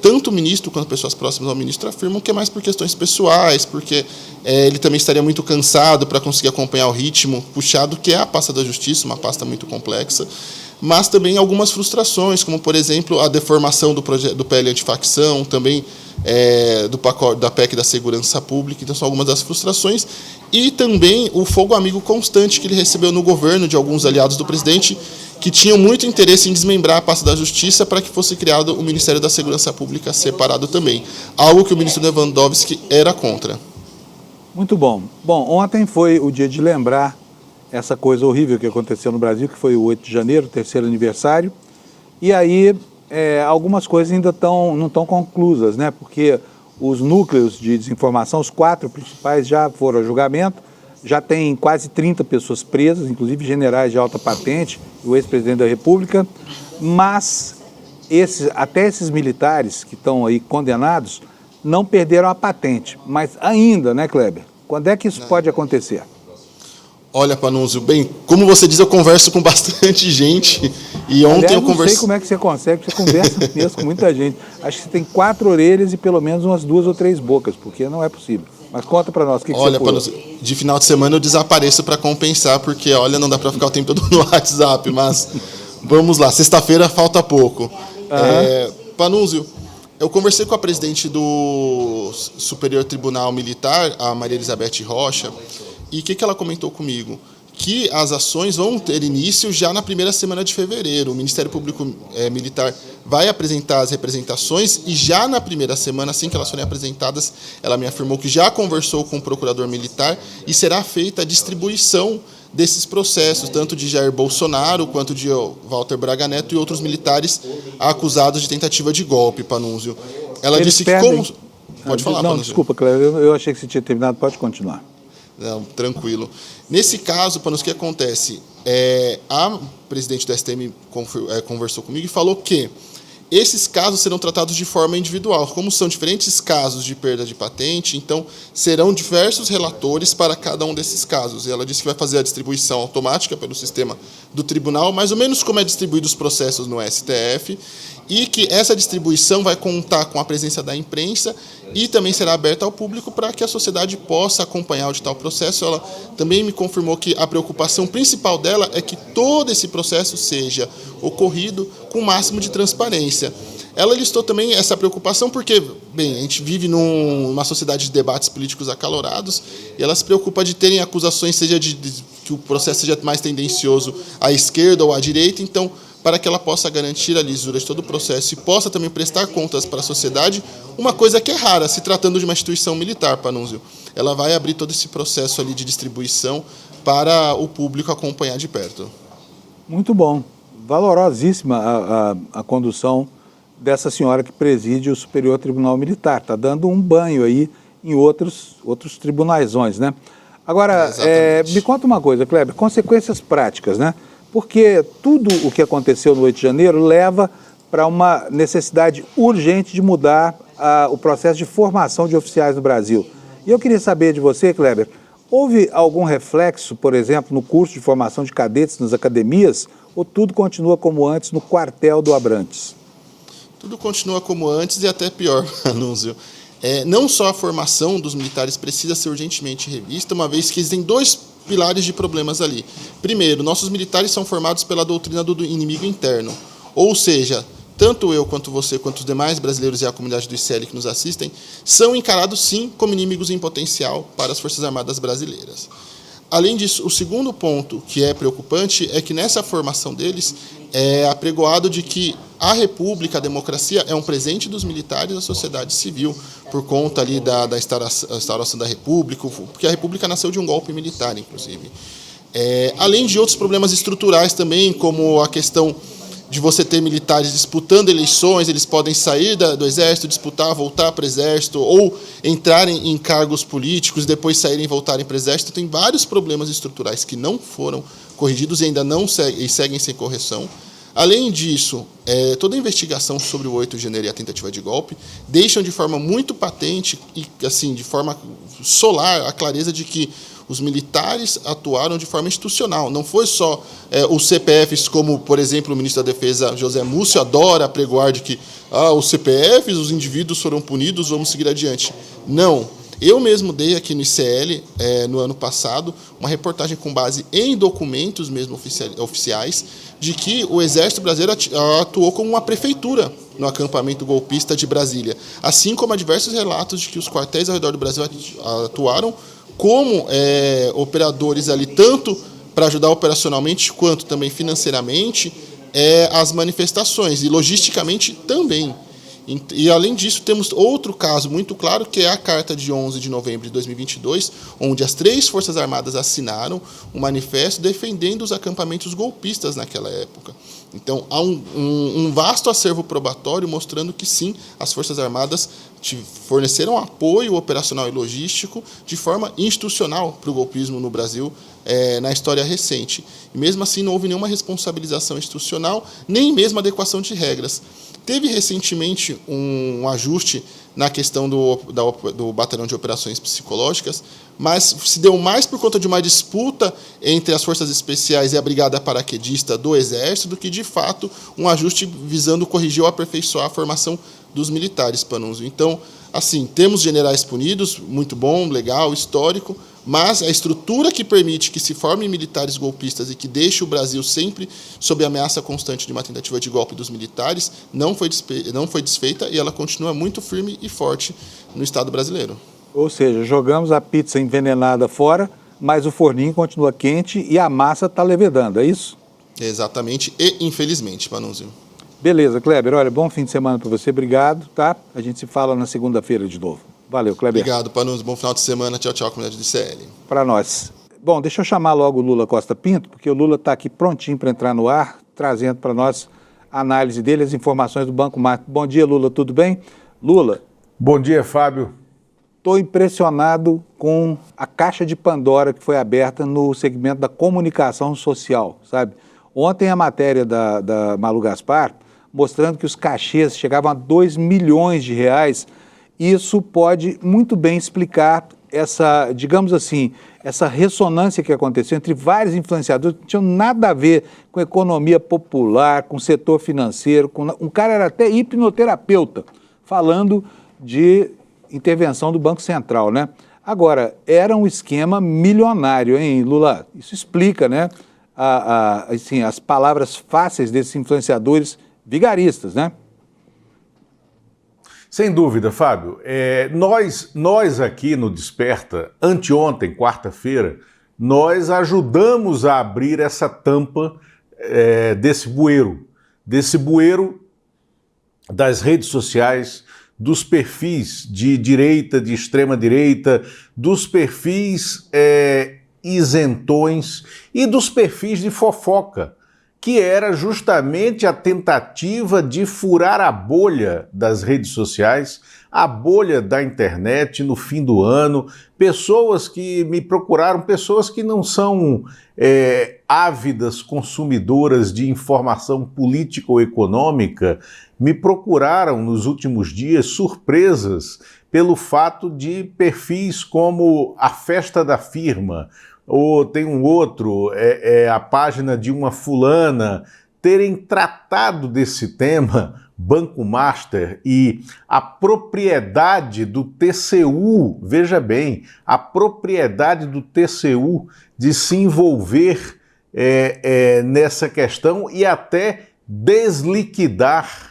Tanto o ministro quanto pessoas próximas ao ministro afirmam que é mais por questões pessoais, porque ele também estaria muito cansado para conseguir acompanhar o ritmo puxado, que é a pasta da Justiça, uma pasta muito complexa, mas também algumas frustrações, como, por exemplo, a deformação do PL antifacção, também do pacote da PEC da Segurança Pública. Então, são algumas das frustrações, e também o fogo amigo constante que ele recebeu no governo de alguns aliados do presidente, que tinham muito interesse em desmembrar a pasta da Justiça para que fosse criado o Ministério da Segurança Pública separado também, algo que o ministro Lewandowski era contra. Muito bom. Bom, ontem foi o dia de lembrar essa coisa horrível que aconteceu no Brasil, que foi o 8 de janeiro, o terceiro aniversário, e aí algumas coisas ainda não estão conclusas, né? Porque os núcleos de desinformação, os 4 principais, já foram a julgamento, já tem quase 30 pessoas presas, inclusive generais de alta patente, o ex-presidente da República, mas até esses militares que estão aí condenados não perderam a patente. Mas ainda, né, Kleber? Quando é que isso pode acontecer? Olha, Panunzio, bem, como você diz, eu converso com bastante gente, e ontem Aliás, eu conversei... não sei como é que você consegue, você conversa mesmo com muita gente. Acho que você tem 4 orelhas e pelo menos umas 2 ou 3 bocas, porque não é possível. Mas conta para nós, o que olha, você Panunzio, de final de semana eu desapareço para compensar, porque, olha, não dá para ficar o tempo todo no WhatsApp, mas vamos lá, sexta-feira falta pouco. Panunzio, eu conversei com a presidente do Superior Tribunal Militar, a Maria Elizabeth Rocha, e o que ela comentou comigo? Que as ações vão ter início já na primeira semana de fevereiro. O Ministério Público Militar vai apresentar as representações e já na primeira semana, assim que elas forem apresentadas, ela me afirmou que já conversou com o procurador militar e será feita a distribuição desses processos, tanto de Jair Bolsonaro quanto de Walter Braga Neto e outros militares acusados de tentativa de golpe, Panunzio. Ela disse que como... Pode falar, Não, Panunzio. desculpa, Cléber, eu achei que você tinha terminado, pode continuar. Não, tranquilo. Nesse caso, Panunzio, o que acontece? A presidente do STM conversou comigo e falou que esses casos serão tratados de forma individual. Como são diferentes casos de perda de patente, então serão diversos relatores para cada um desses casos. E ela disse que vai fazer a distribuição automática pelo sistema do tribunal, mais ou menos como é distribuído os processos no STF, e que essa distribuição vai contar com a presença da imprensa e também será aberta ao público para que a sociedade possa acompanhar o de tal processo. Ela também me confirmou que a preocupação principal dela é que todo esse processo seja ocorrido com o máximo de transparência. Ela listou também essa preocupação porque, bem, a gente vive numa sociedade de debates políticos acalorados e ela se preocupa de terem acusações, seja de que o processo seja mais tendencioso à esquerda ou à direita, então, para que ela possa garantir a lisura de todo o processo e possa também prestar contas para a sociedade, uma coisa que é rara, se tratando de uma instituição militar, Panunzio. Ela vai abrir todo esse processo ali de distribuição para o público acompanhar de perto. Muito bom. Valorosíssima a condução dessa senhora que preside o Superior Tribunal Militar. Está dando um banho aí em outros tribunaisões, né? Agora, me conta uma coisa, Cléber, consequências práticas, né? Porque tudo o que aconteceu no 8 de janeiro leva para uma necessidade urgente de mudar o processo de formação de oficiais no Brasil. E eu queria saber de você, Cléber, houve algum reflexo, por exemplo, no curso de formação de cadetes nas academias, ou tudo continua como antes no quartel do Abrantes? Tudo continua como antes e até pior, Panunzio. Não só a formação dos militares precisa ser urgentemente revista, uma vez que existem dois pilares de problemas ali. Primeiro, nossos militares são formados pela doutrina do inimigo interno, ou seja, tanto eu quanto você, quanto os demais brasileiros e a comunidade do ICL que nos assistem, são encarados sim como inimigos em potencial para as Forças Armadas brasileiras. Além disso, o segundo ponto que é preocupante é que nessa formação deles é apregoado de que a República, a democracia, é um presente dos militares à sociedade civil, por conta ali da instauração da República, porque a República nasceu de um golpe militar, inclusive. Além de outros problemas estruturais também, como a questão de você ter militares disputando eleições, eles podem sair do Exército, disputar, voltar para o Exército, ou entrarem em cargos políticos, depois saírem e voltarem para o Exército. Tem vários problemas estruturais que não foram corrigidos e ainda não seguem sem correção. Além disso, toda a investigação sobre o 8 de janeiro e a tentativa de golpe deixam de forma muito patente e assim, de forma solar a clareza de que os militares atuaram de forma institucional. Não foi só os CPFs, como, por exemplo, o ministro da Defesa, José Múcio, adora apregoar de que os CPFs, os indivíduos foram punidos, vamos seguir adiante. Não. Eu mesmo dei aqui no ICL, no ano passado, uma reportagem com base em documentos mesmo oficiais, de que o Exército Brasileiro atuou como uma prefeitura no acampamento golpista de Brasília. Assim como há diversos relatos de que os quartéis ao redor do Brasil atuaram como operadores ali, tanto para ajudar operacionalmente, quanto também financeiramente, as manifestações, e logisticamente também. E, além disso, temos outro caso muito claro, que é a carta de 11 de novembro de 2022, onde as 3 Forças Armadas assinaram um manifesto defendendo os acampamentos golpistas naquela época. Então, há um vasto acervo probatório mostrando que, sim, as Forças Armadas forneceram apoio operacional e logístico de forma institucional para o golpismo no Brasil na história recente. E, mesmo assim, não houve nenhuma responsabilização institucional, nem mesmo adequação de regras. Teve recentemente um ajuste na questão do Batalhão de Operações Psicológicas, mas se deu mais por conta de uma disputa entre as Forças Especiais e a Brigada Paraquedista do Exército do que, de fato, um ajuste visando corrigir ou aperfeiçoar a formação dos militares, Panunzio. Então, assim, temos generais punidos, muito bom, legal, histórico, mas a estrutura que permite que se formem militares golpistas e que deixe o Brasil sempre sob ameaça constante de uma tentativa de golpe dos militares não foi desfeita e ela continua muito firme e forte no Estado brasileiro. Ou seja, jogamos a pizza envenenada fora, mas o forninho continua quente e a massa está levedando, é isso? Exatamente, e infelizmente, Panunzio. Beleza, Cléber, olha, bom fim de semana para você, obrigado, tá? A gente se fala na segunda-feira de novo. Valeu, Cléber. Obrigado, Panunzio, bom final de semana, tchau, tchau, comunidade do ICL. Para nós. Bom, deixa eu chamar logo o Lula Costa Pinto, porque o Lula está aqui prontinho para entrar no ar, trazendo para nós a análise dele, as informações do Banco Mar. Bom dia, Lula, tudo bem? Lula, Bom dia, Fábio. Estou impressionado com a caixa de Pandora que foi aberta no segmento da comunicação social, sabe? Ontem a matéria da Malu Gaspar mostrando que os cachês chegavam a 2 milhões de reais. Isso pode muito bem explicar essa, digamos assim, essa ressonância que aconteceu entre vários influenciadores que não tinham nada a ver com economia popular, com setor financeiro. Um cara era até hipnoterapeuta, falando de intervenção do Banco Central, né? Agora, era um esquema milionário, hein, Lula? Isso explica, né, assim, as palavras fáceis desses influenciadores vigaristas, né? Sem dúvida, Fábio. Nós aqui no Desperta, anteontem, quarta-feira, nós ajudamos a abrir essa tampa desse bueiro das redes sociais, dos perfis de direita, de extrema-direita, dos perfis isentões e dos perfis de fofoca, que era justamente a tentativa de furar a bolha das redes sociais, a bolha da internet no fim do ano. Pessoas que me procuraram, pessoas que não são ávidas consumidoras de informação política ou econômica, me procuraram nos últimos dias surpresas pelo fato de perfis como a Festa da Firma, ou tem um outro, a página de uma fulana, terem tratado desse tema, Banco Master, e a propriedade do TCU, veja bem, a propriedade do TCU de se envolver nessa questão e até desliquidar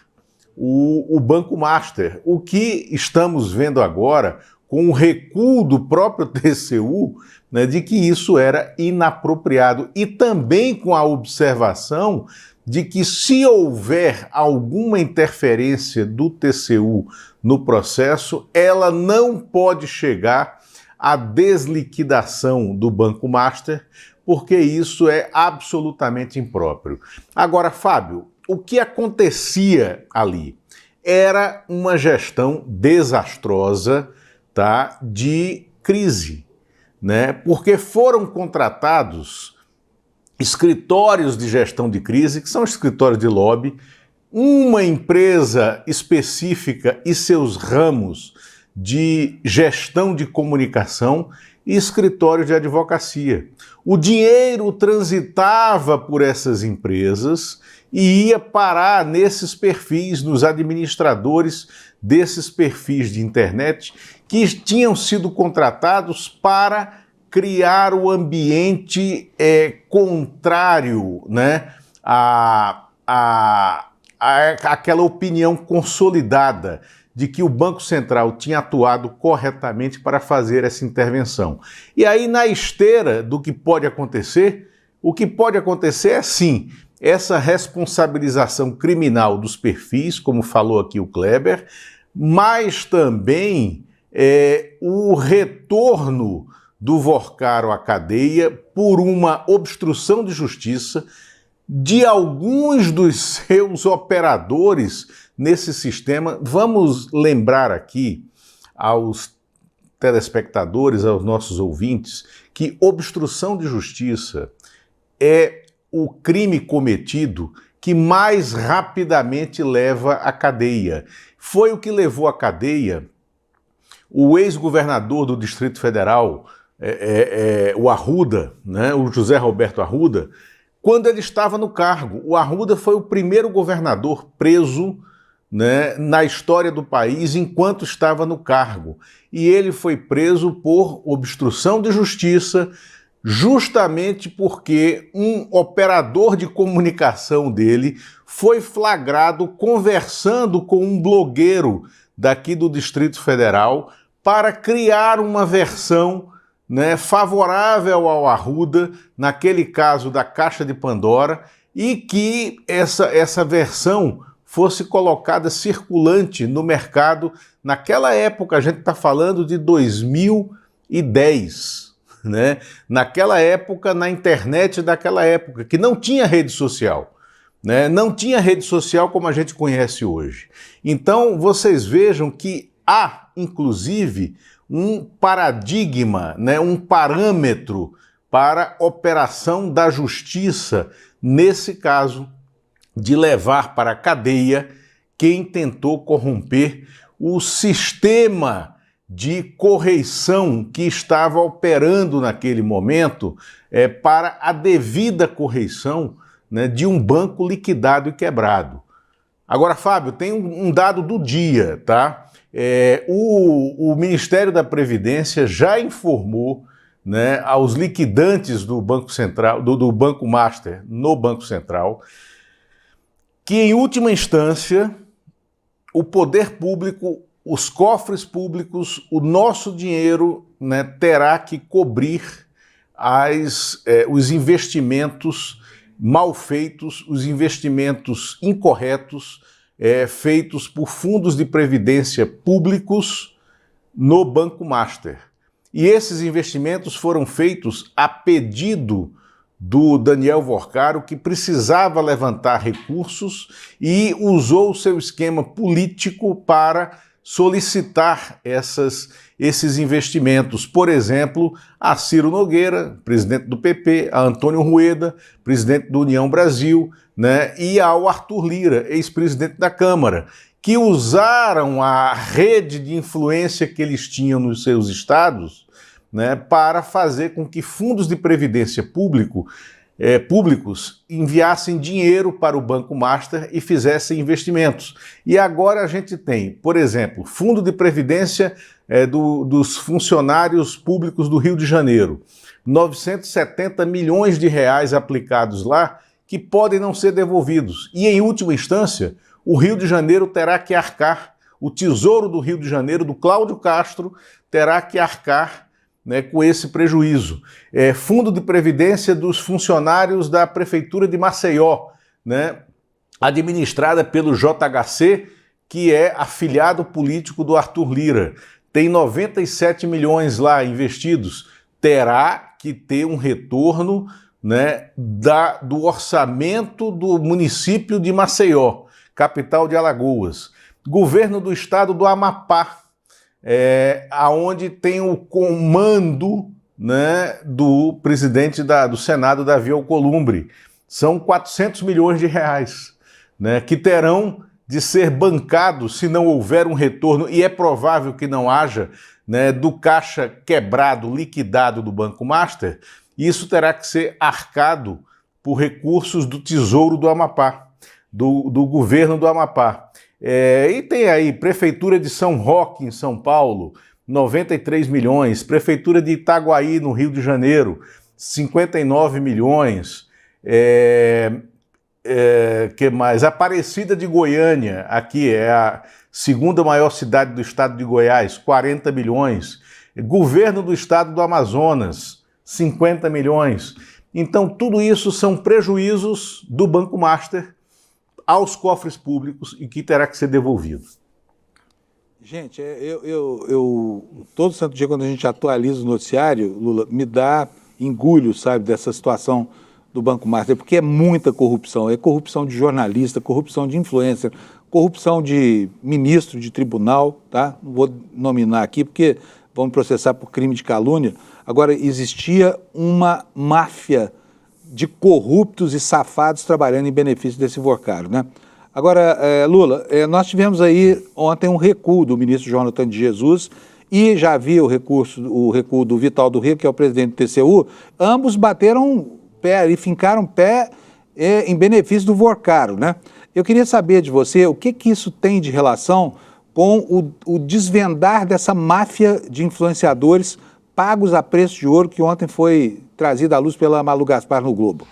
o Banco Master. O que estamos vendo agora, com o recuo do próprio TCU, né, de que isso era inapropriado, e também com a observação de que se houver alguma interferência do TCU no processo, ela não pode chegar à desliquidação do Banco Master, porque isso é absolutamente impróprio. Agora, Fábio, o que acontecia ali era uma gestão desastrosa, tá, de crise, né? Porque foram contratados escritórios de gestão de crise, que são escritórios de lobby, uma empresa específica e seus ramos de gestão de comunicação e escritórios de advocacia. O dinheiro transitava por essas empresas e ia parar nesses perfis, nos administradores desses perfis de internet que tinham sido contratados para criar o ambiente contrário, né, àquela opinião consolidada de que o Banco Central tinha atuado corretamente para fazer essa intervenção. E aí, na esteira do que pode acontecer, o que pode acontecer é, sim, essa responsabilização criminal dos perfis, como falou aqui o Kleber, mas também o retorno do Vorcaro à cadeia por uma obstrução de justiça de alguns dos seus operadores nesse sistema. Vamos lembrar aqui aos telespectadores, aos nossos ouvintes, que obstrução de justiça é o crime cometido que mais rapidamente leva à cadeia. Foi o que levou à cadeia o ex-governador do Distrito Federal, o Arruda, né, o José Roberto Arruda, quando ele estava no cargo. O Arruda foi o primeiro governador preso, né, na história do país enquanto estava no cargo. E ele foi preso por obstrução de justiça, justamente porque um operador de comunicação dele foi flagrado conversando com um blogueiro daqui do Distrito Federal para criar uma versão, né, favorável ao Arruda, naquele caso da Caixa de Pandora, e que essa versão fosse colocada circulante no mercado. Naquela época, a gente está falando de 2010, né? Naquela época, na internet daquela época, que não tinha rede social, né? Não tinha rede social como a gente conhece hoje. Então, vocês vejam que há, inclusive, um paradigma, né, um parâmetro para a operação da justiça, nesse caso, de levar para a cadeia quem tentou corromper o sistema de correição que estava operando naquele momento para a devida correição, né, de um banco liquidado e quebrado. Agora, Fábio, tem um dado do dia, tá? O Ministério da Previdência já informou, né, aos liquidantes do Banco Central, do Banco Master no Banco Central, que em última instância o poder público, os cofres públicos, o nosso dinheiro, né, terá que cobrir os investimentos mal feitos, os investimentos incorretos feitos por fundos de previdência públicos no Banco Master. E esses investimentos foram feitos a pedido do Daniel Vorcaro, que precisava levantar recursos e usou o seu esquema político para solicitar esses investimentos. Por exemplo, a Ciro Nogueira, presidente do PP, a Antônio Rueda, presidente do União Brasil, né, e ao Arthur Lira, ex-presidente da Câmara, que usaram a rede de influência que eles tinham nos seus estados, né, para fazer com que fundos de previdência públicos enviassem dinheiro para o Banco Master e fizessem investimentos. E agora a gente tem, por exemplo, fundo de previdência dos funcionários públicos do Rio de Janeiro, 970 milhões de reais aplicados lá, que podem não ser devolvidos. E, em última instância, o Rio de Janeiro terá que arcar, o Tesouro do Rio de Janeiro, do Cláudio Castro, terá que arcar, né, com esse prejuízo. Fundo de Previdência dos funcionários da Prefeitura de Maceió, né, administrada pelo JHC, que é afiliado político do Arthur Lira. Tem 97 milhões lá investidos. Terá que ter um retorno, né, do orçamento do município de Maceió, capital de Alagoas. Governo do estado do Amapá, aonde tem o comando, né, do presidente do Senado, Davi Alcolumbre. São 400 milhões de reais, né, que terão de ser bancados se não houver um retorno, e é provável que não haja, né, do caixa quebrado, liquidado do Banco Master. Isso terá que ser arcado por recursos do Tesouro do Amapá, do governo do Amapá. E tem aí Prefeitura de São Roque, em São Paulo, 93 milhões. Prefeitura de Itaguaí, no Rio de Janeiro, 59 milhões. Que mais? Aparecida de Goiânia, aqui é a segunda maior cidade do estado de Goiás, 40 milhões. Governo do estado do Amazonas, 50 milhões. Então, tudo isso são prejuízos do Banco Master aos cofres públicos e que terá que ser devolvido. Gente, todo santo dia, quando a gente atualiza o noticiário, Lula, me dá engulho, sabe, dessa situação do Banco Master, porque é muita corrupção. É corrupção de jornalista, corrupção de influencer, corrupção de ministro de tribunal, tá? Não vou nominar aqui, porque vão me processar por crime de calúnia. Agora, existia uma máfia de corruptos e safados trabalhando em benefício desse Vorcaro, né? Agora, Lula, nós tivemos aí ontem um recuo do ministro Jonathan de Jesus e já havia o recuo do Vital do Rio, que é o presidente do TCU. Ambos bateram pé e fincaram pé em benefício do Vorcaro, né? Eu queria saber de você o que isso tem de relação com o desvendar dessa máfia de influenciadores pagos a preço de ouro que ontem foi trazida à luz pela Malu Gaspar no Globo.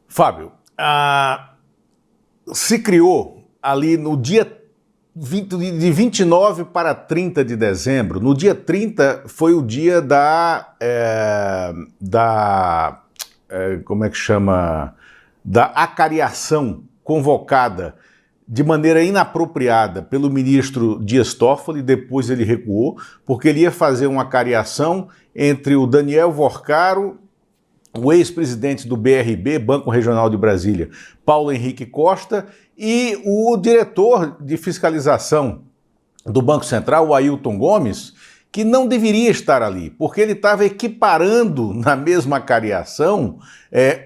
Fábio, se criou ali no dia de 29 para 30 de dezembro. No dia 30 foi o dia como é que chama? Da acariação convocada de maneira inapropriada pelo ministro Dias Toffoli. Depois ele recuou, porque ele ia fazer uma acariação entre o Daniel Vorcaro, o ex-presidente do BRB, Banco Regional de Brasília, Paulo Henrique Costa, e o diretor de fiscalização do Banco Central, o Ailton Gomes, que não deveria estar ali, porque ele estava equiparando na mesma cariação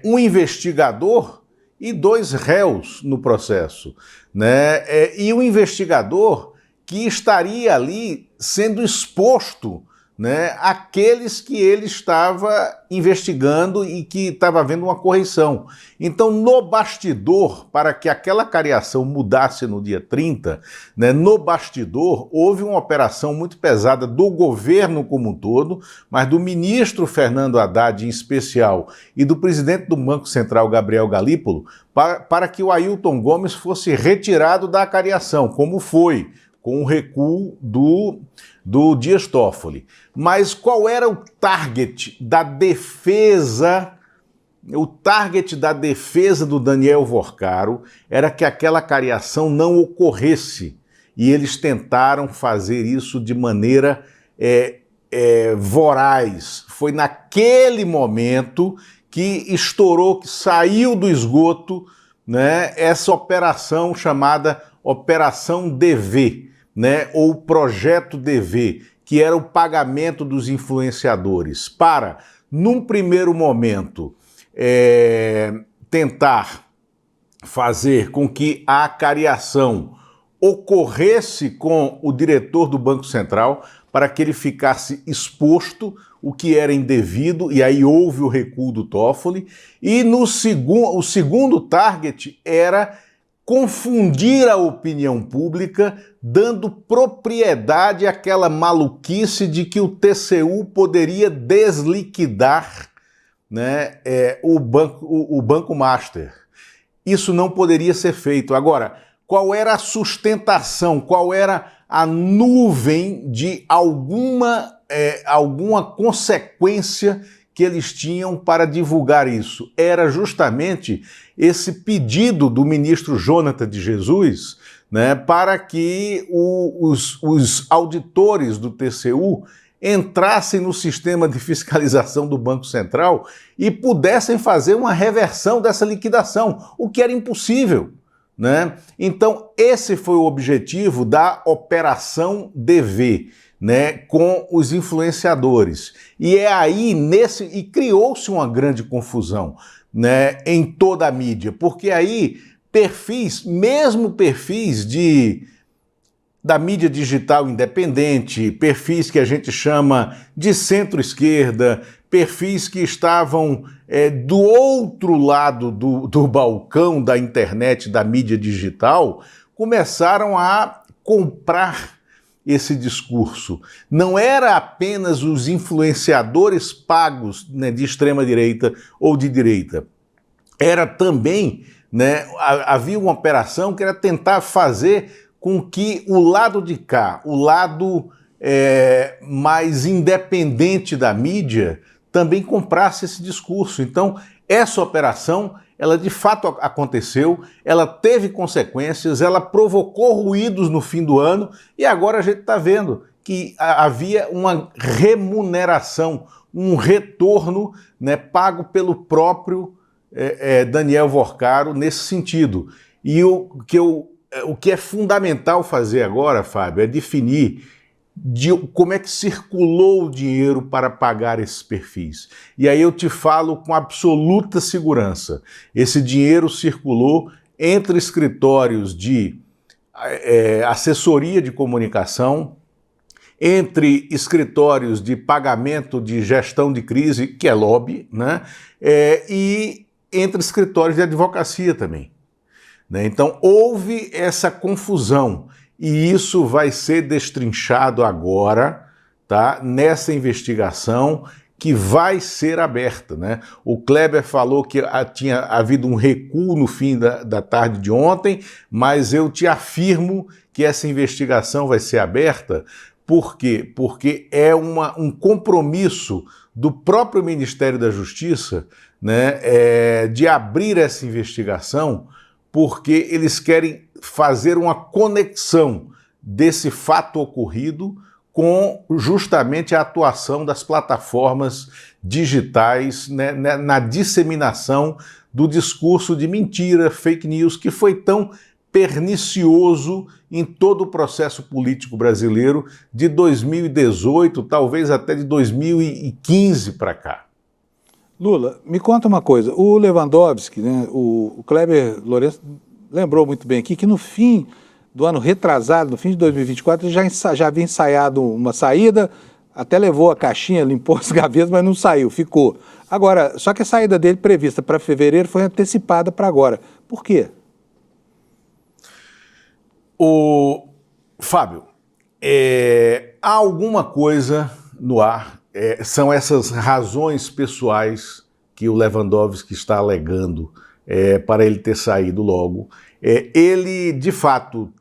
um investigador e 2 réus no processo, né? E o investigador que estaria ali sendo exposto, né, àqueles que ele estava investigando e que estava havendo uma correição. Então, no bastidor, para que aquela cariação mudasse no dia 30, né, no bastidor, houve uma operação muito pesada do governo como um todo, mas do ministro Fernando Haddad em especial e do presidente do Banco Central, Gabriel Galípolo, para que o Ailton Gomes fosse retirado da cariação, como foi, com o recuo do Dias Toffoli. Mas qual era o target da defesa? O target da defesa do Daniel Vorcaro era que aquela cariação não ocorresse. E eles tentaram fazer isso de maneira voraz. Foi naquele momento que estourou, que saiu do esgoto, né, essa operação chamada Operação DV, né, ou Projeto DV, que era o pagamento dos influenciadores para, num primeiro momento, tentar fazer com que a cariação ocorresse com o diretor do Banco Central para que ele ficasse exposto, o que era indevido, e aí houve o recuo do Toffoli, e o segundo target era confundir a opinião pública, dando propriedade àquela maluquice de que o TCU poderia desliquidar, né, o Banco Master. Isso não poderia ser feito. Agora, qual era a sustentação, qual era a nuvem de alguma consequência que eles tinham para divulgar isso? Era justamente esse pedido do ministro Jonathan de Jesus, né, para que os auditores do TCU entrassem no sistema de fiscalização do Banco Central e pudessem fazer uma reversão dessa liquidação, o que era impossível, né? Então, esse foi o objetivo da Operação DV, né, com os influenciadores. E é aí, e criou-se uma grande confusão, né, em toda a mídia, porque aí mesmo perfis da mídia digital independente, perfis que a gente chama de centro-esquerda, perfis que estavam do outro lado do balcão da internet, da mídia digital, começaram a comprar esse discurso. Não era apenas os influenciadores pagos, né, de extrema-direita ou de direita. Era também, né, havia uma operação que era tentar fazer com que o lado de cá, o lado mais independente da mídia, também comprasse esse discurso. Então, essa operação, ela de fato aconteceu, ela teve consequências, ela provocou ruídos no fim do ano e agora a gente está vendo que havia uma remuneração, um retorno, né, pago pelo próprio Daniel Vorcaro nesse sentido. E o que é fundamental fazer agora, Fábio, é definir como é que circulou o dinheiro para pagar esses perfis. E aí eu te falo com absoluta segurança. Esse dinheiro circulou entre escritórios de assessoria de comunicação, entre escritórios de pagamento de gestão de crise, que é lobby, né? E entre escritórios de advocacia também, né? Então houve essa confusão. E isso vai ser destrinchado agora, tá? Nessa investigação que vai ser aberta, né? O Kleber falou que tinha havido um recuo no fim da tarde de ontem, mas eu te afirmo que essa investigação vai ser aberta. Por quê? Porque é um compromisso do próprio Ministério da Justiça, né, de abrir essa investigação, porque eles querem fazer uma conexão desse fato ocorrido com justamente a atuação das plataformas digitais, né, na disseminação do discurso de mentira, fake news, que foi tão pernicioso em todo o processo político brasileiro de 2018, talvez até de 2015 para cá. Lula, me conta uma coisa. O Lewandowski, né, o Kleber Lourenço lembrou muito bem aqui que no fim do ano retrasado, no fim de 2024, ele já havia ensaiado uma saída, até levou a caixinha, limpou as gavetas, mas não saiu, ficou. Agora, só que a saída dele prevista para fevereiro foi antecipada para agora. Por quê? Fábio, há alguma coisa no ar, são essas razões pessoais que o Lewandowski está alegando para ele ter saído logo. Ele, de fato,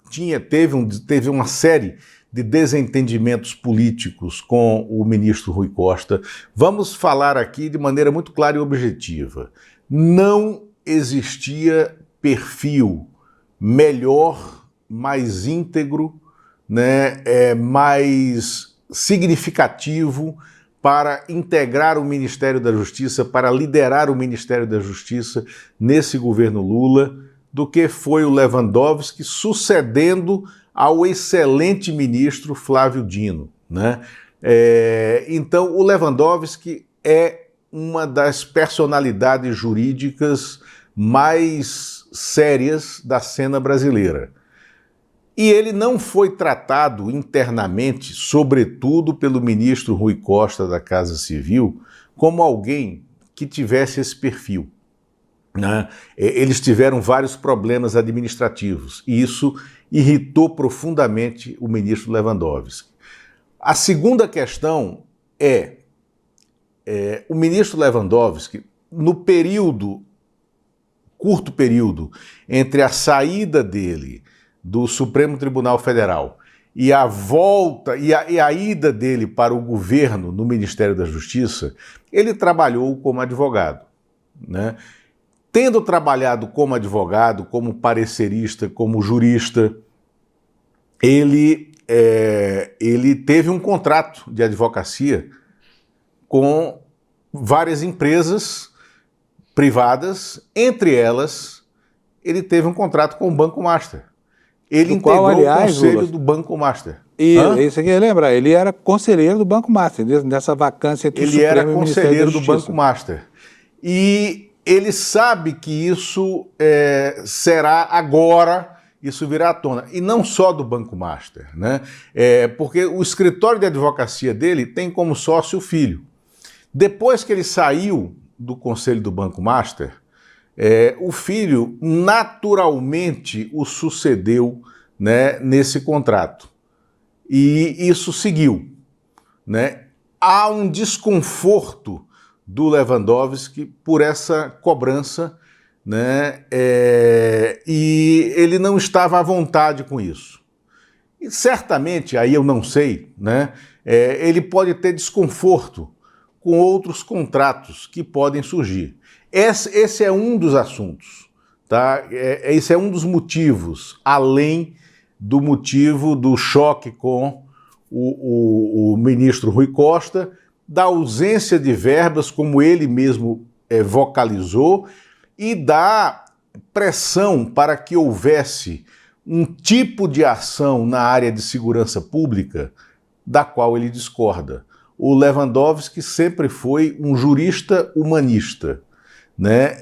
teve uma série de desentendimentos políticos com o ministro Rui Costa. Vamos falar aqui de maneira muito clara e objetiva. Não existia perfil melhor, mais íntegro, né, mais significativo para integrar o Ministério da Justiça, para liderar o Ministério da Justiça nesse governo Lula, do que foi o Lewandowski, sucedendo ao excelente ministro Flávio Dino, né? Então, o Lewandowski é uma das personalidades jurídicas mais sérias da cena brasileira. E ele não foi tratado internamente, sobretudo pelo ministro Rui Costa da Casa Civil, como alguém que tivesse esse perfil, né? Eles tiveram vários problemas administrativos e isso irritou profundamente o ministro Lewandowski. A segunda questão o ministro Lewandowski, no curto período entre a saída dele do Supremo Tribunal Federal e a volta e a ida dele para o governo no Ministério da Justiça, ele trabalhou como advogado, né? Tendo trabalhado como advogado, como parecerista, como jurista, ele teve um contrato de advocacia com várias empresas privadas, entre elas, ele teve um contrato com o Banco Master. Ele integrou o conselho do Banco Master. E isso aqui lembra, ele era conselheiro do Banco Master, nessa vacância entre o Supremo e o Ministério da Justiça. Ele era conselheiro do Banco Master. E ele sabe que isso será agora, isso virá à tona. E não só do Banco Master, né? Porque o escritório de advocacia dele tem como sócio o filho. Depois que ele saiu do conselho do Banco Master, o filho naturalmente o sucedeu, né, nesse contrato. E isso seguiu, né? Há um desconforto do Lewandowski por essa cobrança, né? E ele não estava à vontade com isso. E certamente, aí eu não sei, né? Ele pode ter desconforto com outros contratos que podem surgir. Esse é um dos assuntos, tá? Esse é um dos motivos, além do motivo do choque com o ministro Rui Costa, da ausência de verbas, como ele mesmo vocalizou, e da pressão para que houvesse um tipo de ação na área de segurança pública da qual ele discorda. O Lewandowski sempre foi um jurista humanista, né?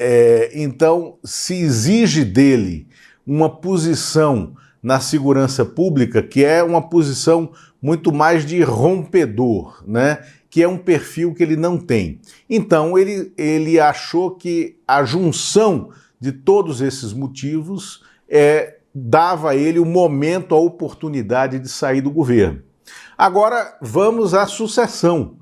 Então, se exige dele uma posição na segurança pública, que é uma posição muito mais de rompedor, né? Que é um perfil que ele não tem. Então, ele achou que a junção de todos esses motivos dava a ele o momento, a oportunidade de sair do governo. Agora, vamos à sucessão.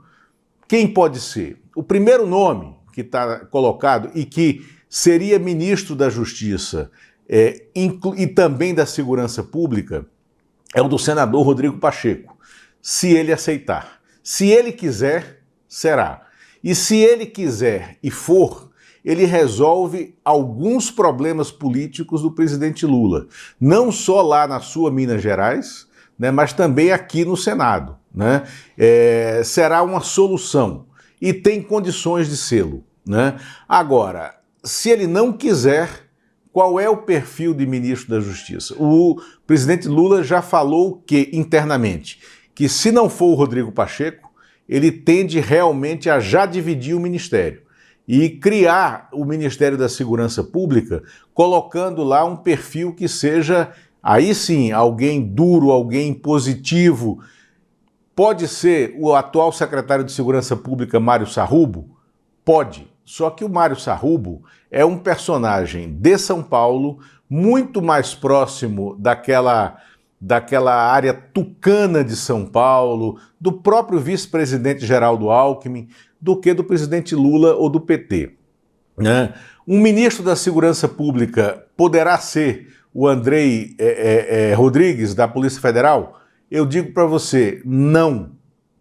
Quem pode ser? O primeiro nome que está colocado e que seria ministro da Justiça e também da Segurança Pública é o do senador Rodrigo Pacheco, se ele aceitar. Se ele quiser, será. E se ele quiser e for, ele resolve alguns problemas políticos do presidente Lula, não só lá na sua Minas Gerais, né, mas também aqui no Senado, né? Será uma solução e tem condições de sê-lo, né? Agora, se ele não quiser, qual é o perfil de ministro da Justiça? O presidente Lula já falou que, internamente, que se não for o Rodrigo Pacheco, ele tende realmente a já dividir o ministério e criar o Ministério da Segurança Pública, colocando lá um perfil que seja, aí sim, alguém duro, alguém positivo. Pode ser o atual secretário de Segurança Pública, Mário Sarrubo? Pode. Só que o Mário Sarrubo é um personagem de São Paulo, muito mais próximo daquela área tucana de São Paulo, do próprio vice-presidente Geraldo Alckmin, do que do presidente Lula ou do PT. Né? Um ministro da Segurança Pública poderá ser o Andrei Rodrigues, da Polícia Federal? Eu digo para você, não.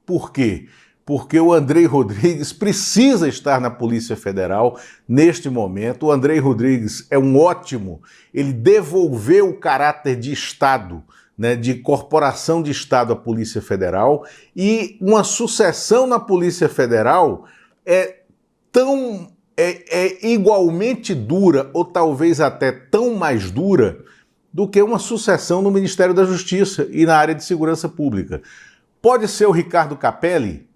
Por quê? Porque o Andrei Rodrigues precisa estar na Polícia Federal neste momento. O Andrei Rodrigues é um ótimo, ele devolveu o caráter de Estado, né, de corporação de Estado à Polícia Federal, e uma sucessão na Polícia Federal é igualmente dura, ou talvez até tão mais dura, do que uma sucessão no Ministério da Justiça e na área de segurança pública. Pode ser o Ricardo Capelli,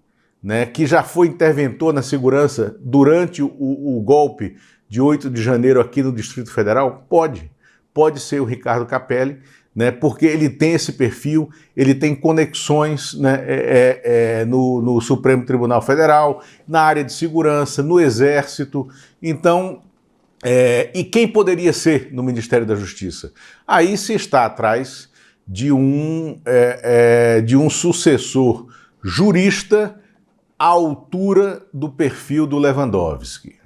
né, que já foi interventor na segurança durante o golpe de 8 de janeiro aqui no Distrito Federal? Pode ser o Ricardo Capelli, né, porque ele tem esse perfil, ele tem conexões, né, no Supremo Tribunal Federal, na área de segurança, no Exército. Então, e quem poderia ser no Ministério da Justiça? Aí se está atrás de um sucessor jurista à altura do perfil do Lewandowski.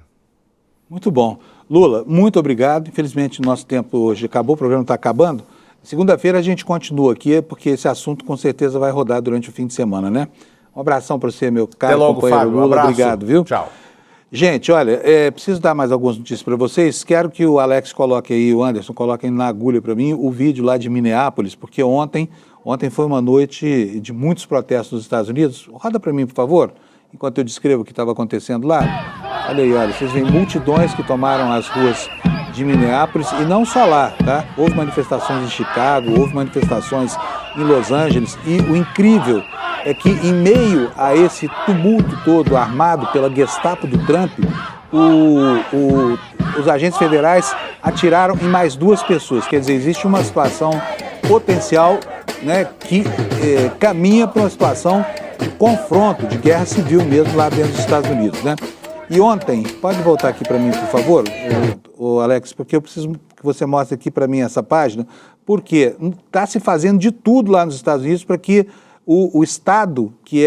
Muito bom. Lula, muito obrigado. Infelizmente, nosso tempo hoje acabou, o programa está acabando. Segunda-feira a gente continua aqui, porque esse assunto com certeza vai rodar durante o fim de semana, né? Um abração para você, meu caro companheiro Fábio. Lula. Um abraço. Obrigado, viu? Tchau. Gente, olha, preciso dar mais algumas notícias para vocês. Quero que o Alex coloque aí, o Anderson coloque aí na agulha para mim o vídeo lá de Minneapolis, porque ontem foi uma noite de muitos protestos nos Estados Unidos. Roda para mim, por favor, enquanto eu descrevo o que estava acontecendo lá. Olha aí, olha, vocês veem multidões que tomaram as ruas de Minneapolis, e não só lá, tá? Houve manifestações em Chicago, houve manifestações em Los Angeles, e o incrível é que, em meio a esse tumulto todo armado pela Gestapo do Trump, os agentes federais atiraram em mais 2 pessoas. Quer dizer, existe uma situação potencial, né, que caminha para uma situação de confronto, de guerra civil mesmo lá dentro dos Estados Unidos, né? E ontem, pode voltar aqui para mim, por favor, o Alex, porque eu preciso que você mostre aqui para mim essa página, porque está se fazendo de tudo lá nos Estados Unidos para que o Estado, que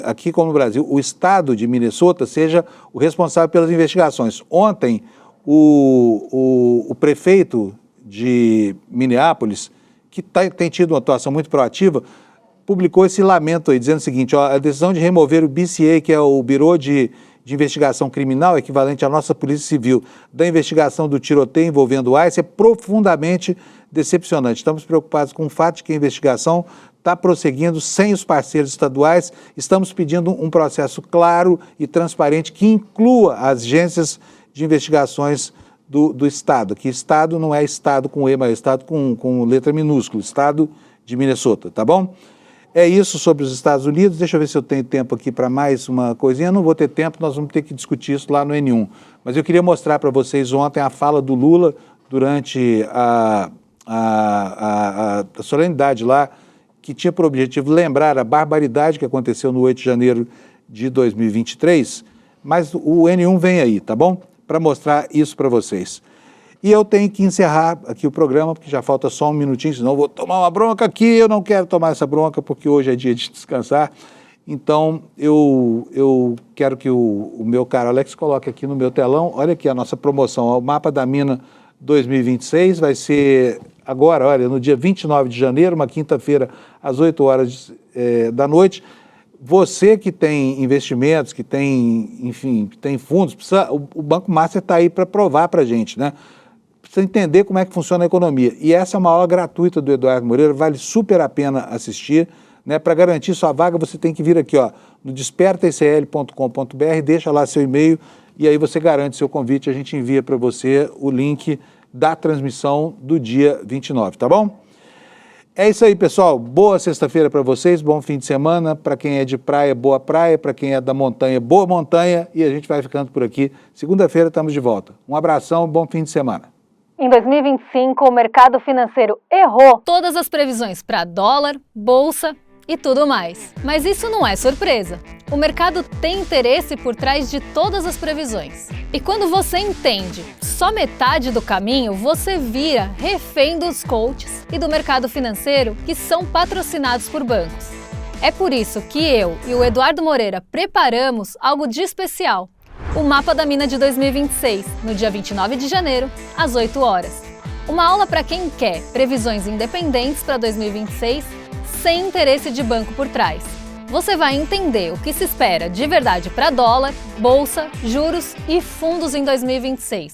aqui como no Brasil, o Estado de Minnesota seja o responsável pelas investigações. Ontem, o prefeito de Minneapolis, que tem tido uma atuação muito proativa, publicou esse lamento aí, dizendo o seguinte: ó, a decisão de remover o BCA, que é o Bureau de Investigação Criminal, equivalente à nossa Polícia Civil, da investigação do tiroteio envolvendo o ICE, é profundamente decepcionante. Estamos preocupados com o fato de que a investigação está prosseguindo sem os parceiros estaduais. Estamos pedindo um processo claro e transparente que inclua as agências de investigações do Estado, que Estado não é Estado com E, mas é Estado com letra minúscula, Estado de Minnesota, tá bom? É isso sobre os Estados Unidos. Deixa eu ver se eu tenho tempo aqui para mais uma coisinha. Não vou ter tempo, nós vamos ter que discutir isso lá no N1. Mas eu queria mostrar para vocês ontem a fala do Lula durante a solenidade lá, que tinha por objetivo lembrar a barbaridade que aconteceu no 8 de janeiro de 2023. Mas o N1 vem aí, tá bom? Para mostrar isso para vocês. E eu tenho que encerrar aqui o programa, porque já falta só um minutinho, senão eu vou tomar uma bronca aqui. Eu não quero tomar essa bronca, porque hoje é dia de descansar. Então, eu quero que o meu caro Alex coloque aqui no meu telão. Olha aqui a nossa promoção, ó, o Mapa da Mina 2026. Vai ser agora, olha, no dia 29 de janeiro, uma quinta-feira, às 8 horas da noite. Você que tem investimentos, que tem, enfim, que tem fundos, o Banco Master está aí para provar para a gente, né? Precisa entender como é que funciona a economia. E essa é uma aula gratuita do Eduardo Moreira, vale super a pena assistir, né? Para garantir sua vaga, você tem que vir aqui, ó, no despertaicl.com.br, deixa lá seu e-mail e aí você garante seu convite, a gente envia para você o link da transmissão do dia 29, tá bom? É isso aí, pessoal. Boa sexta-feira para vocês, bom fim de semana. Para quem é de praia, boa praia. Para quem é da montanha, boa montanha. E a gente vai ficando por aqui. Segunda-feira estamos de volta. Um abração, bom fim de semana. Em 2025, o mercado financeiro errou todas as previsões para dólar, bolsa e tudo mais. Mas isso não é surpresa. O mercado tem interesse por trás de todas as previsões. E quando você entende só metade do caminho, você vira refém dos coaches e do mercado financeiro que são patrocinados por bancos. É por isso que eu e o Eduardo Moreira preparamos algo de especial. O Mapa da Mina de 2026, no dia 29 de janeiro, às 8 horas. Uma aula para quem quer previsões independentes para 2026, sem interesse de banco por trás. Você vai entender o que se espera de verdade para dólar, bolsa, juros e fundos em 2026.